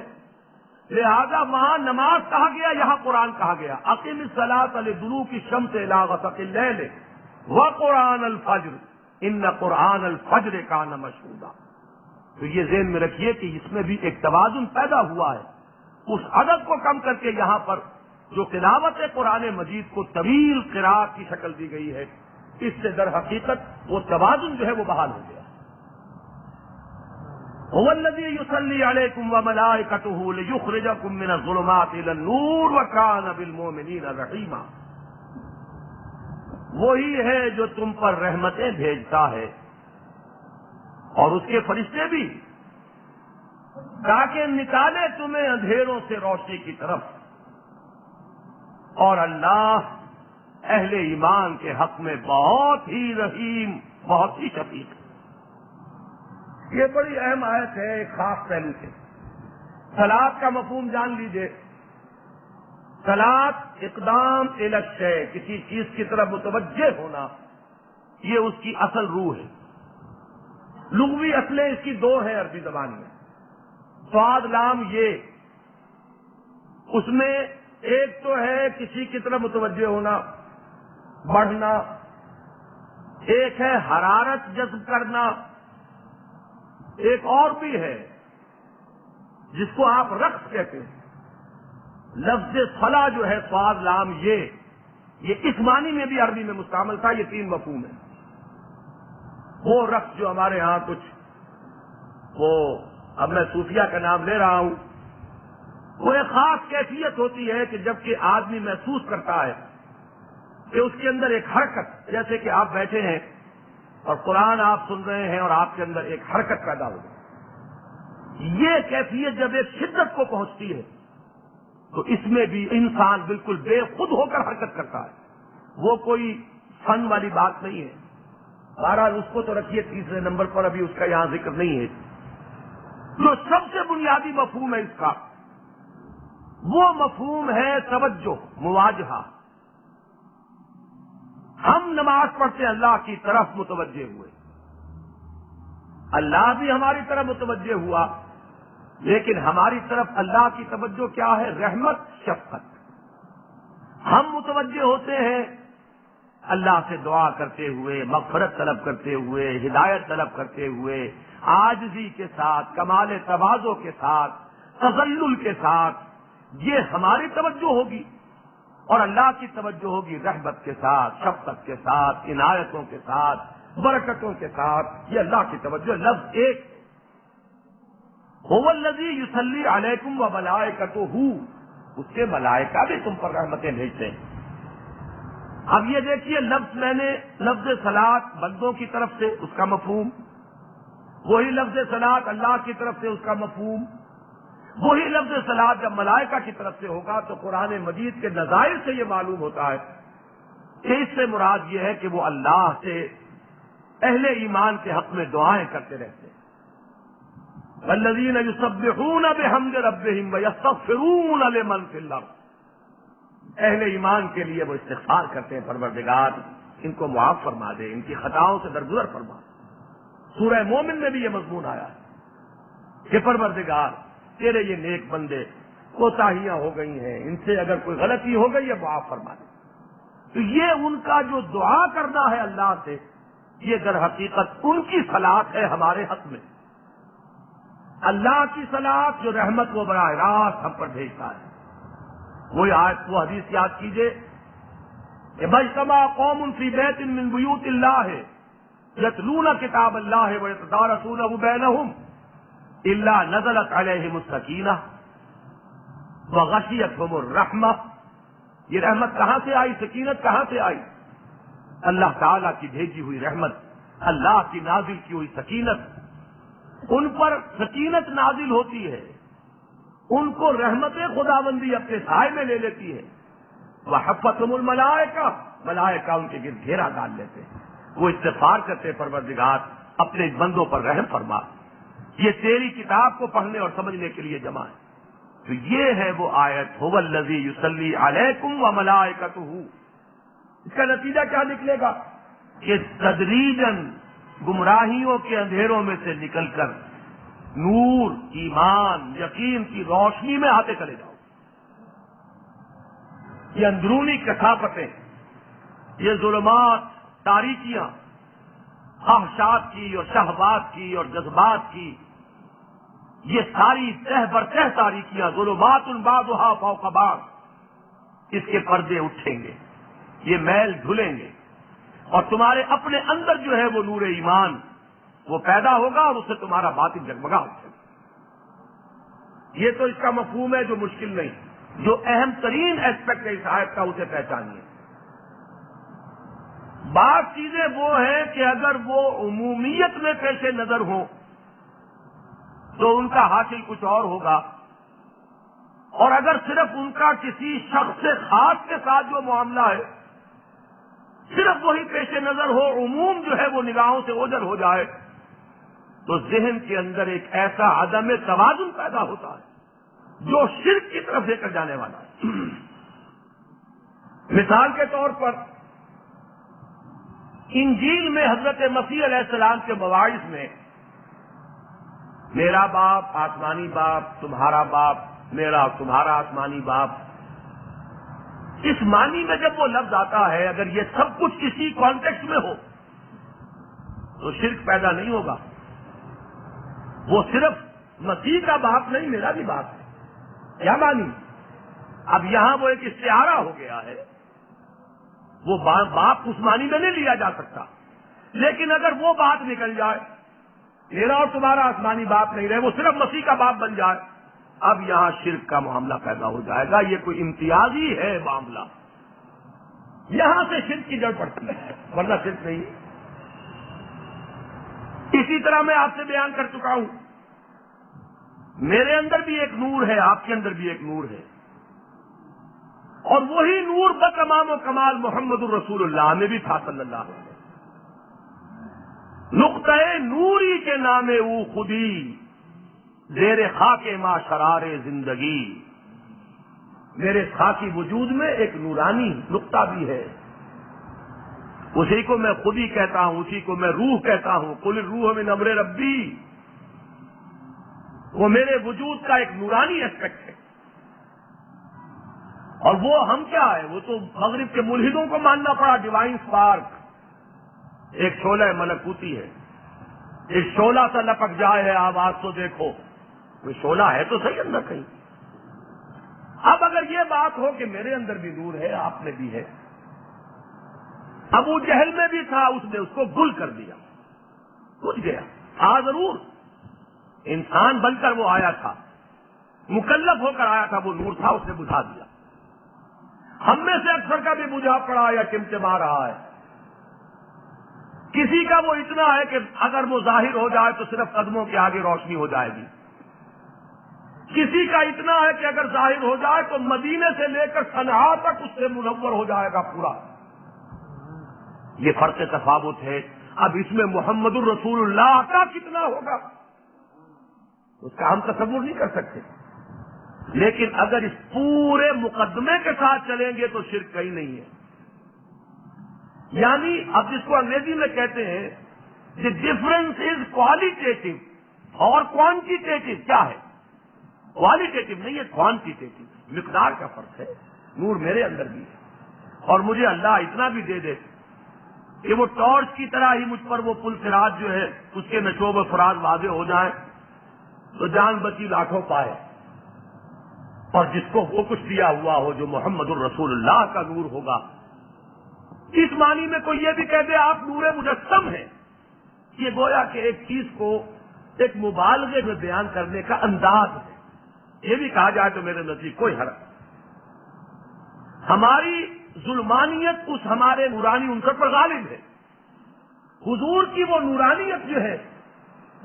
لہذا وہاں نماز کہا گیا، یہاں قرآن کہا گیا، اقم الصلاۃ لدلوک الشمس الی غسق اللیل وقرآن الفجر ان قرآن الفجر کان مشہودا۔ تو یہ ذہن میں رکھیے کہ اس میں بھی ایک توازن پیدا ہوا ہے، اس عدد کو کم کر کے یہاں پر جو تلاوت قرآن مجید کو طویل قرات کی شکل دی گئی ہے، اس سے در حقیقت وہ توازن جو ہے وہ بحال ہو گیا۔ هو الذی یصلی علیکم وملائکتہ لیخرجکم من الظلمات الی النور وکان بالمؤمنین رحیما۔ وہی ہے جو تم پر رحمتیں بھیجتا ہے اور اس کے فرشتے بھی، تاکہ نکالے تمہیں اندھیروں سے روشنی کی طرف، اور اللہ اہل ایمان کے حق میں بہت ہی رحیم، بہت ہی شفیق ہے۔ یہ بڑی اہم آیت ہے ایک خاص پہلو سے۔ صلاۃ کا مفہوم جان لیجئے، صلاۃ اقدام الی الشیء، کسی چیز کی طرف متوجہ ہونا، یہ اس کی اصل روح ہے۔ لغوی اصلیں اس کی دو ہیں عربی زبان میں، صاد لام یہ، اس میں ایک تو ہے کسی کی طرف متوجہ ہونا، بڑھنا، ایک ہے حرارت جذب کرنا، ایک اور بھی ہے جس کو آپ رقص کہتے ہیں۔ لفظ صلا جو ہے صاد لام یہ اس معنی میں بھی عربی میں مستعمل تھا، یہ تین مفہوم ہے۔ وہ رقص جو ہمارے ہاں کچھ، وہ اب میں صوفیہ کا نام لے رہا ہوں، وہ ایک خاص کیفیت ہوتی ہے کہ جب کہ آدمی محسوس کرتا ہے کہ اس کے اندر ایک حرکت، جیسے کہ آپ بیٹھے ہیں اور قرآن آپ سن رہے ہیں اور آپ کے اندر ایک حرکت پیدا ہو گئی، یہ کیفیت جب ایک شدت کو پہنچتی ہے تو اس میں بھی انسان بالکل بے خود ہو کر حرکت کرتا ہے، وہ کوئی فن والی بات نہیں ہے۔ بہرحال اس کو تو رکھیے تیسرے نمبر پر، ابھی اس کا یہاں ذکر نہیں ہے۔ جو سب سے بنیادی مفہوم ہے اس کا، وہ مفہوم ہے توجہ، مواجہہ۔ ہم نماز پڑھتے اللہ کی طرف متوجہ ہوئے، اللہ بھی ہماری طرف متوجہ ہوا، لیکن ہماری طرف اللہ کی توجہ کیا ہے؟ رحمت، شفقت۔ ہم متوجہ ہوتے ہیں اللہ سے دعا کرتے ہوئے، مغفرت طلب کرتے ہوئے، ہدایت طلب کرتے ہوئے، عاجزی کے ساتھ، کمال تواضع کے ساتھ، تذلل کے ساتھ، یہ ہماری توجہ ہوگی، اور اللہ کی توجہ ہوگی رحمت کے ساتھ، شفقت کے ساتھ، عنایتوں کے ساتھ، برکتوں کے ساتھ۔ یہ اللہ کی توجہ لفظ ایک، هو الذی یصلی علیکم وملائکتہ، اس کے ملائکہ بھی تم پر رحمتیں بھیجتے ہیں۔ اب یہ دیکھیے لفظ، میں نے لفظ صلاۃ بندوں کی طرف سے اس کا مفہوم، وہی لفظ صلاۃ اللہ کی طرف سے اس کا مفہوم، وہی لفظ صلاۃ جب ملائکہ کی طرف سے ہوگا تو قرآن مجید کے نظائر سے یہ معلوم ہوتا ہے کہ اس سے مراد یہ ہے کہ وہ اللہ سے اہل ایمان کے حق میں دعائیں کرتے رہتے ہیں۔ والذین یسبحون بحمد ربہم ویستغفرون لمن فی الارض، اہل ایمان کے لیے وہ استغفار کرتے ہیں، پروردگار ان کو معاف فرما دے، ان کی خطاؤں سے درگزر فرما دے۔ سورہ مومن میں بھی یہ مضمون آیا ہے کہ پروردگار تیرے یہ نیک بندے کوتاہیاں ہو گئی ہیں، ان سے اگر کوئی غلطی ہو گئی ہے معاف فرما دے۔ تو یہ ان کا جو دعا کرنا ہے اللہ سے، یہ در حقیقت ان کی صلاۃ ہے ہمارے حق میں۔ اللہ کی صلاۃ جو رحمت وہ براہ راست ہم پر بھیجتا ہے۔ وہی آیت، وہ حدیث یاد کیجئے کہ مجتمع قوم فی بیت من بیوت اللہ یتلون کتاب اللہ ویتدارسونہ بینہم الا نزلت علیہم السکینہ وغشیتہم الرحمہ۔ یہ رحمت کہاں سے آئی؟ سکینت کہاں سے آئی؟ اللہ تعالیٰ کی بھیجی ہوئی رحمت، اللہ کی نازل کی ہوئی سکینت، ان پر سکینت نازل ہوتی ہے، ان کو رحمت خداوندی اپنے سائے میں لے لیتی ہے۔ وحفتہم الملائکہ، ملائکہ ان کے گرد گھیرا ڈال لیتے ہیں، وہ استغفار کرتے، پروردگار اپنے بندوں پر رحم فرما، یہ تیری کتاب کو پڑھنے اور سمجھنے کے لیے جمع ہے۔ تو یہ ہے وہ آیت، هو الذی یصلی علیکم وملائکتہ۔ اس کا نتیجہ کیا نکلے گا کہ تدریجاً گمراہیوں کے اندھیروں میں سے نکل کر نور، ایمان، یقین کی روشنی میں آتے چلے جاؤ۔ یہ اندرونی کثافتیں، یہ ظلمات، تاریکیاں، خواہشات کی اور شہوات کی اور جذبات کی، یہ ساری تہ بر تہ تاریکیاں، ظلمات بعضها فوق بعض، اس کے پردے اٹھیں گے، یہ میل دھلیں گے، اور تمہارے اپنے اندر جو ہے وہ نور ایمان وہ پیدا ہوگا اور اس سے تمہارا باطن جگمگا اٹھے گا۔ یہ تو اس کا مفہوم ہے جو مشکل نہیں، جو اہم ترین ایسپیکٹ ہے اس آیت کا اسے پہچانیے۔ بعض چیزیں وہ ہیں کہ اگر وہ عمومیت میں پیش نظر ہوں تو ان کا حاصل کچھ اور ہوگا، اور اگر صرف ان کا کسی شخص خاص کے ساتھ جو معاملہ ہے صرف وہی پیش نظر ہو، عموم جو ہے وہ نگاہوں سے اوجھل ہو جائے، تو ذہن کے اندر ایک ایسا عدم توازن پیدا ہوتا ہے جو شرک کی طرف لے کر جانے والا ہے۔ مثال کے طور پر انجیل میں حضرت مسیح علیہ السلام کے مواعظ میں میرا باپ آسمانی باپ، تمہارا باپ میرا اور تمہارا آسمانی باپ، اس معنی میں جب وہ لفظ آتا ہے، اگر یہ سب کچھ اسی کانٹیکسٹ میں ہو تو شرک پیدا نہیں ہوگا۔ وہ صرف مسیح کا باپ نہیں، میرا بھی باپ ہے، کیا معنی؟ اب یہاں وہ ایک استعارہ ہو گیا ہے، وہ باپ اس معنی میں نہیں لیا جا سکتا، لیکن اگر وہ بات نکل جائے، میرا اور تمہارا آسمانی باپ نہیں رہے، وہ صرف مسیح کا باپ بن جائے، اب یہاں شرک کا معاملہ پیدا ہو جائے گا۔ یہ کوئی امتیازی ہے معاملہ، یہاں سے شرک کی جڑ پڑتی ہے، ورنہ شرک نہیں۔ اسی طرح میں آپ سے بیان کر چکا ہوں، میرے اندر بھی ایک نور ہے، آپ کے اندر بھی ایک نور ہے، اور وہی نور بتمام و کمال محمد الرسول اللہ میں بھی تھا صلی اللہ علیہ وسلم۔ نقطۂ نوری کے نام او خودی، زیر خاک ما شرار زندگی، میرے خاکی وجود میں ایک نورانی نقطہ بھی ہے، اسی کو میں خودی کہتا ہوں، اسی کو میں روح کہتا ہوں، قل الروح من امر ربی، وہ میرے وجود کا ایک نورانی اسپیکٹ ہے۔ اور وہ ہم کیا ہے، وہ تو مغرب کے ملحدوں کو ماننا پڑا، ڈیوائن سپارک، ایک شعلہ ملکوتی ہے، ایک شعلہ سا لپک جائے ہے، آواز تو دیکھو، وہ شعلہ ہے تو صحیح اندر کہیں۔ اب اگر یہ بات ہو کہ میرے اندر بھی نور ہے، آپ میں بھی ہے، ابو جہل میں بھی تھا، اس نے اس کو گل کر دیا، بجھ گیا، تھا ضرور، انسان بن کر وہ آیا تھا، مکلف ہو کر آیا تھا، وہ نور تھا، اس نے بجھا دیا۔ ہم میں سے اکثر کا بھی بجھا پڑا یا ٹمٹما رہا ہے، کسی کا وہ اتنا ہے کہ اگر وہ ظاہر ہو جائے تو صرف قدموں کے آگے روشنی ہو جائے گی، کسی کا اتنا ہے کہ اگر ظاہر ہو جائے تو مدینے سے لے کر صنعاء تک اس سے منور ہو جائے گا پورا۔ یہ فرق تفاوت ہے۔ اب اس میں محمد الرسول اللہ کا کتنا ہوگا اس کا ہم تصور نہیں کر سکتے، لیکن اگر اس پورے مقدمے کے ساتھ چلیں گے تو شرک کہیں نہیں ہے۔ یعنی اب جس کو انگریزی میں کہتے ہیں دی ڈفرنس از کوالٹیٹو اور کوانٹیٹیو، کیا ہے؟ کوالٹیٹو نہیں ہے، کوانٹیٹیو، مقدار کا فرق ہے۔ نور میرے اندر بھی ہے، اور مجھے اللہ اتنا بھی دے دے کہ وہ ٹارچ کی طرح ہی مجھ پر وہ پل سراج جو ہے اس کے نشوب و فراز واضح ہو جائیں تو جان بچی لاکھوں پائے، اور جس کو وہ کچھ دیا ہوا ہو جو محمد الرسول اللہ کا نور ہوگا۔ اس معنی میں کوئی یہ بھی کہہ دے آپ نور مجسم ہیں، یہ گویا کہ ایک چیز کو ایک مبالغے میں بیان کرنے کا انداز ہے، یہ بھی کہا جائے تو میرے نزدیک کوئی حرج نہیں۔ ہماری ظلمانیت اس ہمارے نورانی عنصر پر غالب ہے، حضور کی وہ نورانیت جو ہے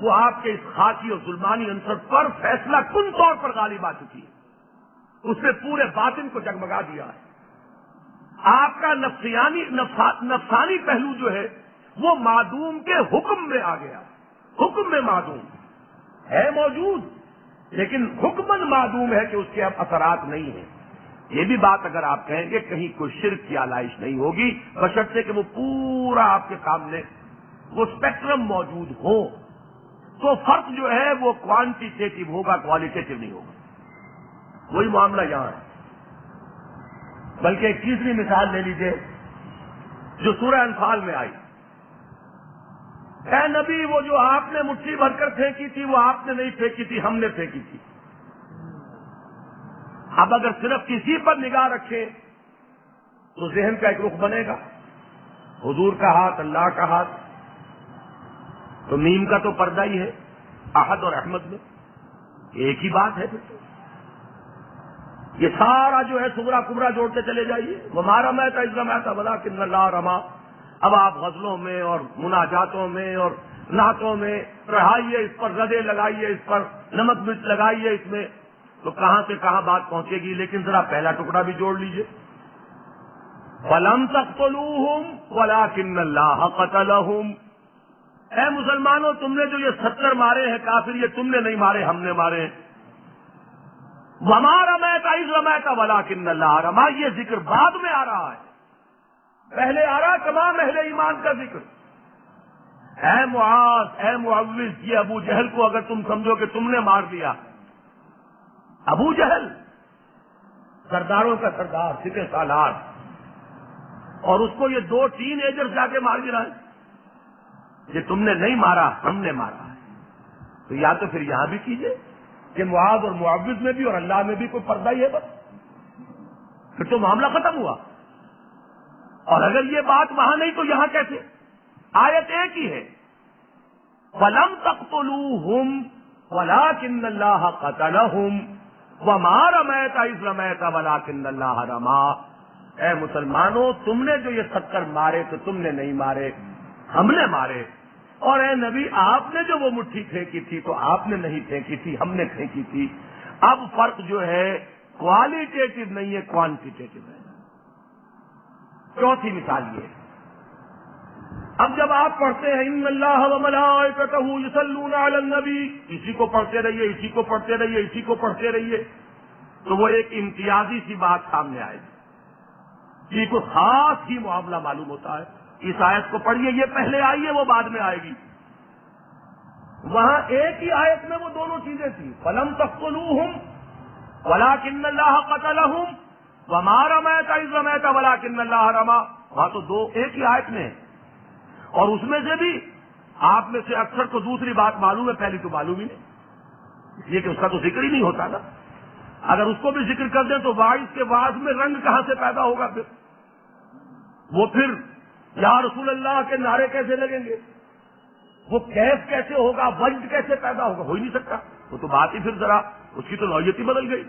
وہ آپ کے اس خاکی اور ظلمانی عنصر پر فیصلہ کن طور پر غالب آ چکی ہے، اس نے پورے باطن کو جگمگا دیا ہے۔ آپ کا نفسانی پہلو جو ہے وہ معدوم کے حکم میں آ گیا، حکم میں معدوم ہے موجود، لیکن حکمن معدوم ہے کہ اس کے اب اثرات نہیں ہیں۔ یہ بھی بات اگر آپ کہیں گے کہیں کوئی شرک کی آلائش نہیں ہوگی، بشرطے کہ وہ پورا آپ کے سامنے وہ اسپیکٹرم موجود ہو تو فرق جو ہے وہ کوانٹیٹیو ہوگا، کوالیٹیٹیو نہیں ہوگا۔ وہی معاملہ یہاں ہے۔ بلکہ ایک تیسری مثال لے لیجیے جو سورہ انفال میں آئی، اے نبی وہ جو آپ نے مٹھی بھر کر پھینکی تھی وہ آپ نے نہیں پھینکی تھی، ہم نے پھینکی تھی۔ اب اگر صرف کسی پر نگاہ رکھیں تو ذہن کا ایک رخ بنے گا، حضور کا ہاتھ، اللہ کا ہاتھ، تو میم کا تو پردہ ہی ہے احد اور احمد میں، ایک ہی بات ہے۔ پھر یہ سارا جو ہے صغرا کبرا جوڑتے چلے جائیے، وما رمیت اذ رمیت ولکن اللہ رما۔ اب آپ غزلوں میں اور مناجاتوں میں اور نعتوں میں پڑھائیے، اس پر ردے لگائیے، اس پر نمک مرچ لگائیے، اس میں تو کہاں سے کہاں بات پہنچے گی۔ لیکن ذرا پہلا ٹکڑا بھی جوڑ لیجیے، فَلَمْ تَقْتُلُوهُمْ وَلَكِنَّ اللَّهَ قَتَلَهُمْ۔ اے مسلمانوں تم نے جو یہ 70 مارے ہیں کافر، یہ تم نے نہیں مارے، ہم نے مارے ہیں۔ وَمَا رَمَيْتَ إِذْ رَمَيْتَ وَلَكِنَّ اللَّهَ رَمَا، یہ ذکر بعد میں آ رہا ہے، پہلے آ رہا تمام اہل ایمان کا ذکر۔ اے معاذ، اے معوذ، یہ ابو جہل کو اگر تم سمجھو کہ تم نے مار دیا، ابو جہل سرداروں کا سردار، سپہ سالار، اور اس کو یہ 2 ٹین ایجرز جا کے مار گرائے کہ تم نے نہیں مارا، ہم نے مارا ہے۔ تو یا تو پھر یہاں بھی کیجئے کہ معاذ اور معوذ میں بھی اور اللہ میں بھی کوئی پردہ ہی ہے، بس پھر تو معاملہ ختم ہوا۔ اور اگر یہ بات وہاں نہیں تو یہاں کیسے؟ آیت ایک ہی ہے، فَلَمْ تَقْتُلُوهُمْ وَلَكِنَّ اللَّهَ قَتَلَهُمْ وَمَا رَمَيْتَ إِذْ رَمَيْتَ وَلَكِنَّ اللَّهَ رَمَا۔ اے مسلمانوں تم نے جو یہ 70 مارے تو تم نے نہیں مارے، ہم نے مارے۔ اور اے نبی آپ نے جو وہ مٹھی پھینکی تھی تو آپ نے نہیں پھینکی تھی، ہم نے پھینکی تھی۔ اب فرق جو ہے کوالیٹیٹو نہیں ہے، کوانٹیٹیو ہے۔ چوتھی مثال یہ ہے، اب جب آپ پڑھتے ہیں ان اللہ وملائکتہ یصلون علی النبی، اسی کو پڑھتے رہیے، اسی کو پڑھتے رہیے، اسی کو پڑھتے رہیے، تو وہ ایک امتیازی سی بات سامنے آئے گی، یہ کوئی خاص ہی معاملہ معلوم ہوتا ہے۔ اس آیت کو پڑھیے، یہ پہلے آئی ہے وہ بعد میں آئے گی۔ وہاں ایک ہی آیت میں وہ دونوں چیزیں تھیں، فَلَمْ تَقْتُلُوهُمْ وَلَكِنَّ اللَّهَ قَتَلَهُمْ وَمَا رَمَيْتَ إِذْ رَمَيْتَ وَلَكِنَّ اللَّهَ رَمَا۔ وہاں تو دو ایک ہی آیت میں ہے، اور اس میں سے بھی آپ میں سے اکثر کو دوسری بات معلوم ہے، پہلی تو معلوم ہی نہیں، اس لیے کہ اس کا تو ذکر ہی نہیں ہوتا نا۔ اگر اس کو بھی ذکر کر دیں تو واعظ کے واعظ میں رنگ کہاں سے پیدا ہوگا؟ پھر وہ پھر یا رسول اللہ کے نعرے کیسے لگیں گے، وہ کیف کیسے ہوگا، وجد کیسے پیدا ہوگا؟ ہو ہی نہیں سکتا۔ وہ تو بات ہی پھر ذرا اس کی تو نوعیت ہی بدل گئی۔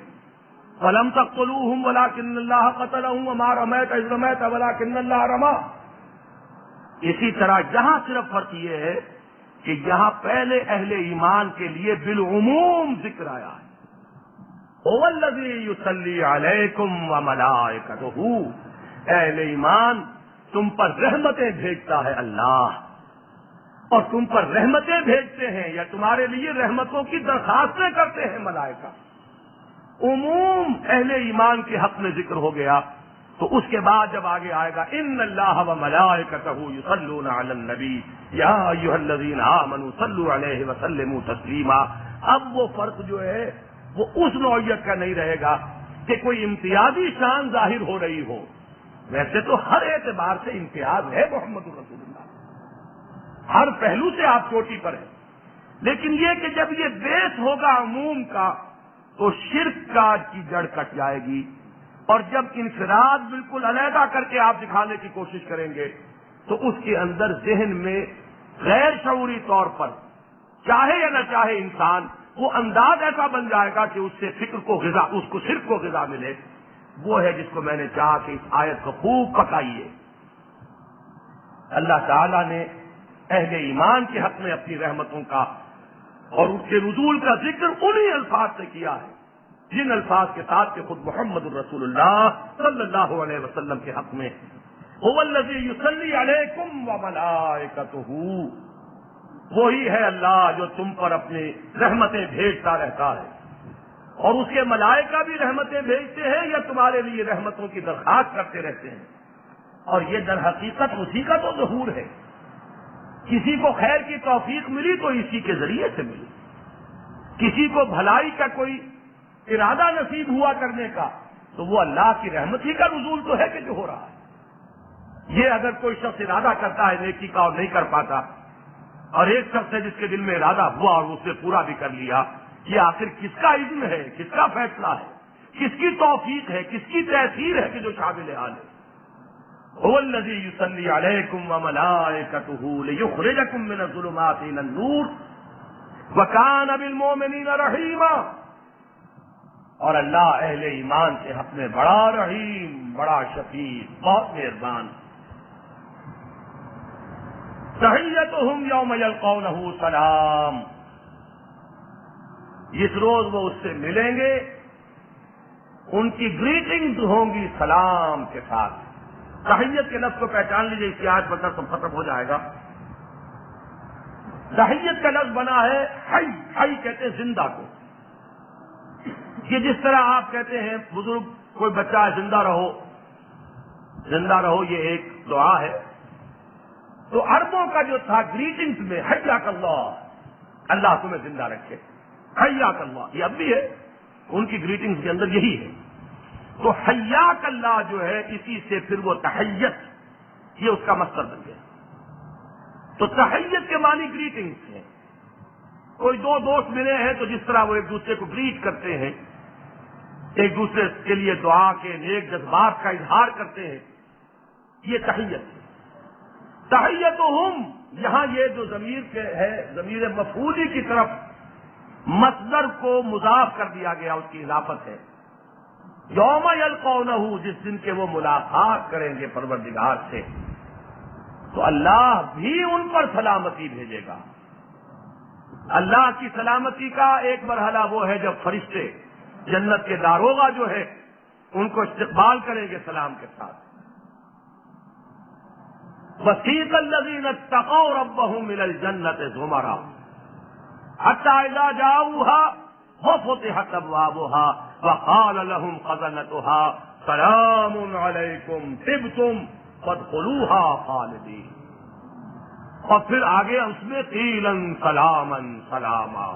فَلَمْ تَقْتُلُوهُمْ وَلَكِنَّ اللَّهَ قَتَلَهُمْ وَمَا رَمَيْتَ إِذْ رَمَيْتَ وَلَكِنَّ اللَّهَ رَمَا۔ اسی طرح یہاں صرف فرق یہ ہے کہ یہاں پہلے اہل ایمان کے لیے بالعموم ذکر آیا ہے، هُوَ الَّذِي يُصَلِّي عَلَيْكُمْ وَمَلَائِكَتُهُ، اہل ایمان تم پر رحمتیں بھیجتا ہے اللہ، اور تم پر رحمتیں بھیجتے ہیں یا تمہارے لیے رحمتوں کی درخواستیں کرتے ہیں ملائکہ۔ عموم اہل ایمان کے حق میں ذکر ہو گیا، تو اس کے بعد جب آگے آئے گا ان اللہ وملائکتہ یصلون علی النبی یا ایھا الذین آمنوا صلوا علیہ وسلموا تسلیما، اب وہ فرق جو ہے وہ اس نوعیت کا نہیں رہے گا کہ کوئی امتیازی شان ظاہر ہو رہی ہو۔ ویسے تو ہر اعتبار سے امتیاز ہے محمد رسول اللہ، ہر پہلو سے آپ چوٹی پر ہیں، لیکن یہ کہ جب یہ بیس ہوگا عموم کا تو شرک کا کی جڑ کٹ جائے گی، اور جب انفراد بالکل علیحدہ کر کے آپ دکھانے کی کوشش کریں گے تو اس کے اندر ذہن میں غیر شعوری طور پر چاہے یا نہ چاہے انسان وہ انداز ایسا بن جائے گا کہ اس سے فکر کو غذا، اس کو شرک کو غذا ملے۔ وہ ہے جس کو میں نے چاہا کہ اس آیت کو خوب پکائیے۔ اللہ تعالیٰ نے اہل ایمان کے حق میں اپنی رحمتوں کا اور ان کے نزول کا ذکر انہی الفاظ سے کیا ہے جن الفاظ کے ساتھ کہ خود محمد الرسول اللہ صلی اللہ علیہ وسلم کے حق میں هو الذی یصلی علیکم وملائکتہ، وہی ہے اللہ جو تم پر اپنی رحمتیں بھیجتا رہتا ہے، اور اس کے ملائکہ بھی رحمتیں بھیجتے ہیں یا تمہارے لیے رحمتوں کی درخواست کرتے رہتے ہیں، اور یہ در حقیقت اسی کا تو ظہور ہے کسی کو خیر کی توفیق ملی تو اسی کے ذریعے سے ملی، کسی کو بھلائی کا کوئی ارادہ نصیب ہوا کرنے کا تو وہ اللہ کی رحمت ہی کا نزول تو ہے کہ جو ہو رہا ہے۔ یہ اگر کوئی شخص ارادہ کرتا ہے نیکی کا اور نہیں کر پاتا، اور ایک شخص ہے جس کے دل میں ارادہ ہوا اور اس نے پورا بھی کر لیا، یہ آخر کس کا علم ہے، کس کا فیصلہ ہے، کس کی توفیق ہے، کس کی تاثیر ہے کہ جو شامل حال ہے؟ هو الذی یصلی علیکم وملائکتہ لیخرجکم من الظلمات الی النور وکان بالمؤمنین رحیما۔ اور اللہ اہل ایمان کے حق میں بڑا رحیم، بڑا شفیق، بہت مہربان۔ تحیتہم یوم یلقونہ سلام، جس روز وہ اس سے ملیں گے ان کی گریٹنگز ہوں گی سلام کے ساتھ۔ تحیت کے لفظ کو پہچان لیجیے، اس کی آیت پر سب ختم ہو جائے گا۔ تحیت کا لفظ بنا ہے حی، حی کہتے ہیں زندہ کو، یہ جس طرح آپ کہتے ہیں بزرگ کوئی بچہ ہے زندہ رہو، زندہ رہو، یہ ایک دعا ہے۔ تو عربوں کا جو تھا گریٹنگز میں حیاک اللہ، اللہ تمہیں زندہ رکھے، حیاک اللہ، یہ اب بھی ہے ان کی گریٹنگز کے اندر یہی ہے۔ تو حیاک اللہ جو ہے اسی سے پھر وہ تحیت، یہ اس کا مصدر بن گیا۔ تو تحیت کے معنی گریٹنگز ہیں۔ کوئی دو دوست ملے ہیں تو جس طرح وہ ایک دوسرے کو گریٹ کرتے ہیں، ایک دوسرے کے لیے دعا کے نیک جذبات کا اظہار کرتے ہیں، یہ تحیت ہے۔ تحیتہم، یہاں یہ جو ضمیر کے ہے ضمیر مفعولی کی طرف مصدر کو مضاف کر دیا گیا، اس کی اضافت ہے۔ یوم یلقونہ، جس دن کے وہ ملاقات کریں گے پروردگار سے، تو اللہ بھی ان پر سلامتی بھیجے گا۔ اللہ کی سلامتی کا ایک مرحلہ وہ ہے جب فرشتے جنت کے داروغہ جو ہے ان کو استقبال کریں گے سلام کے ساتھ۔ وسیق الذین اتقوا ربهم الى الجنة زمرا حتى اذا جاؤوها وفتحت ابوابها وقال لهم خزنتها سلام علیکم طبتم فادخلوها خالدین، اور پھر آگے اس میں قیلا سلاما سلاما،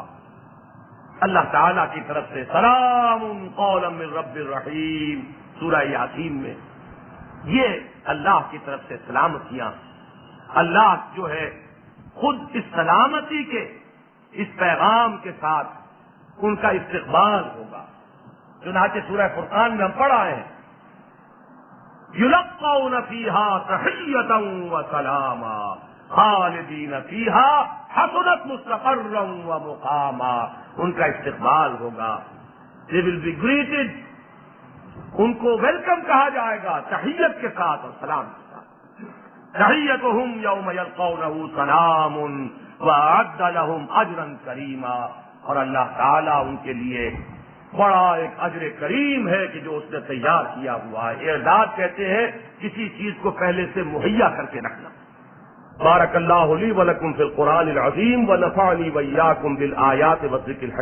اللہ تعالیٰ کی طرف سے سلام قولا من رب الرحیم، سورہ یاسین میں یہ اللہ کی طرف سے سلامتیاں، اللہ جو ہے خود اس سلامتی کے اس پیغام کے ساتھ ان کا استقبال ہوگا۔ چنانچہ سورہ فرقان میں ہم پڑھ آئے ہیں، یلقون فیہا تحیۃ و سلاما خالدین فیہا حسنت مستقرا و مقاما، ان کا استقبال ہوگا، they will be greeted، ان کو ویلکم کہا جائے گا تحیت کے ساتھ اور سلام کے ساتھ۔ تحیتہم یوم یلقونہ سلام وأعد لهم اجرا کریما، اور اللہ تعالیٰ ان کے لیے بڑا ایک اجر کریم ہے کہ جو اس نے تیار کیا ہوا ہے۔ اعداد کہتے ہیں کسی چیز کو پہلے سے مہیا کر کے رکھنا۔ بارک اللہ لی ولکم فی القرآن العظیم ونفعنی وإیاکم بالآیات والذکر الحکیم۔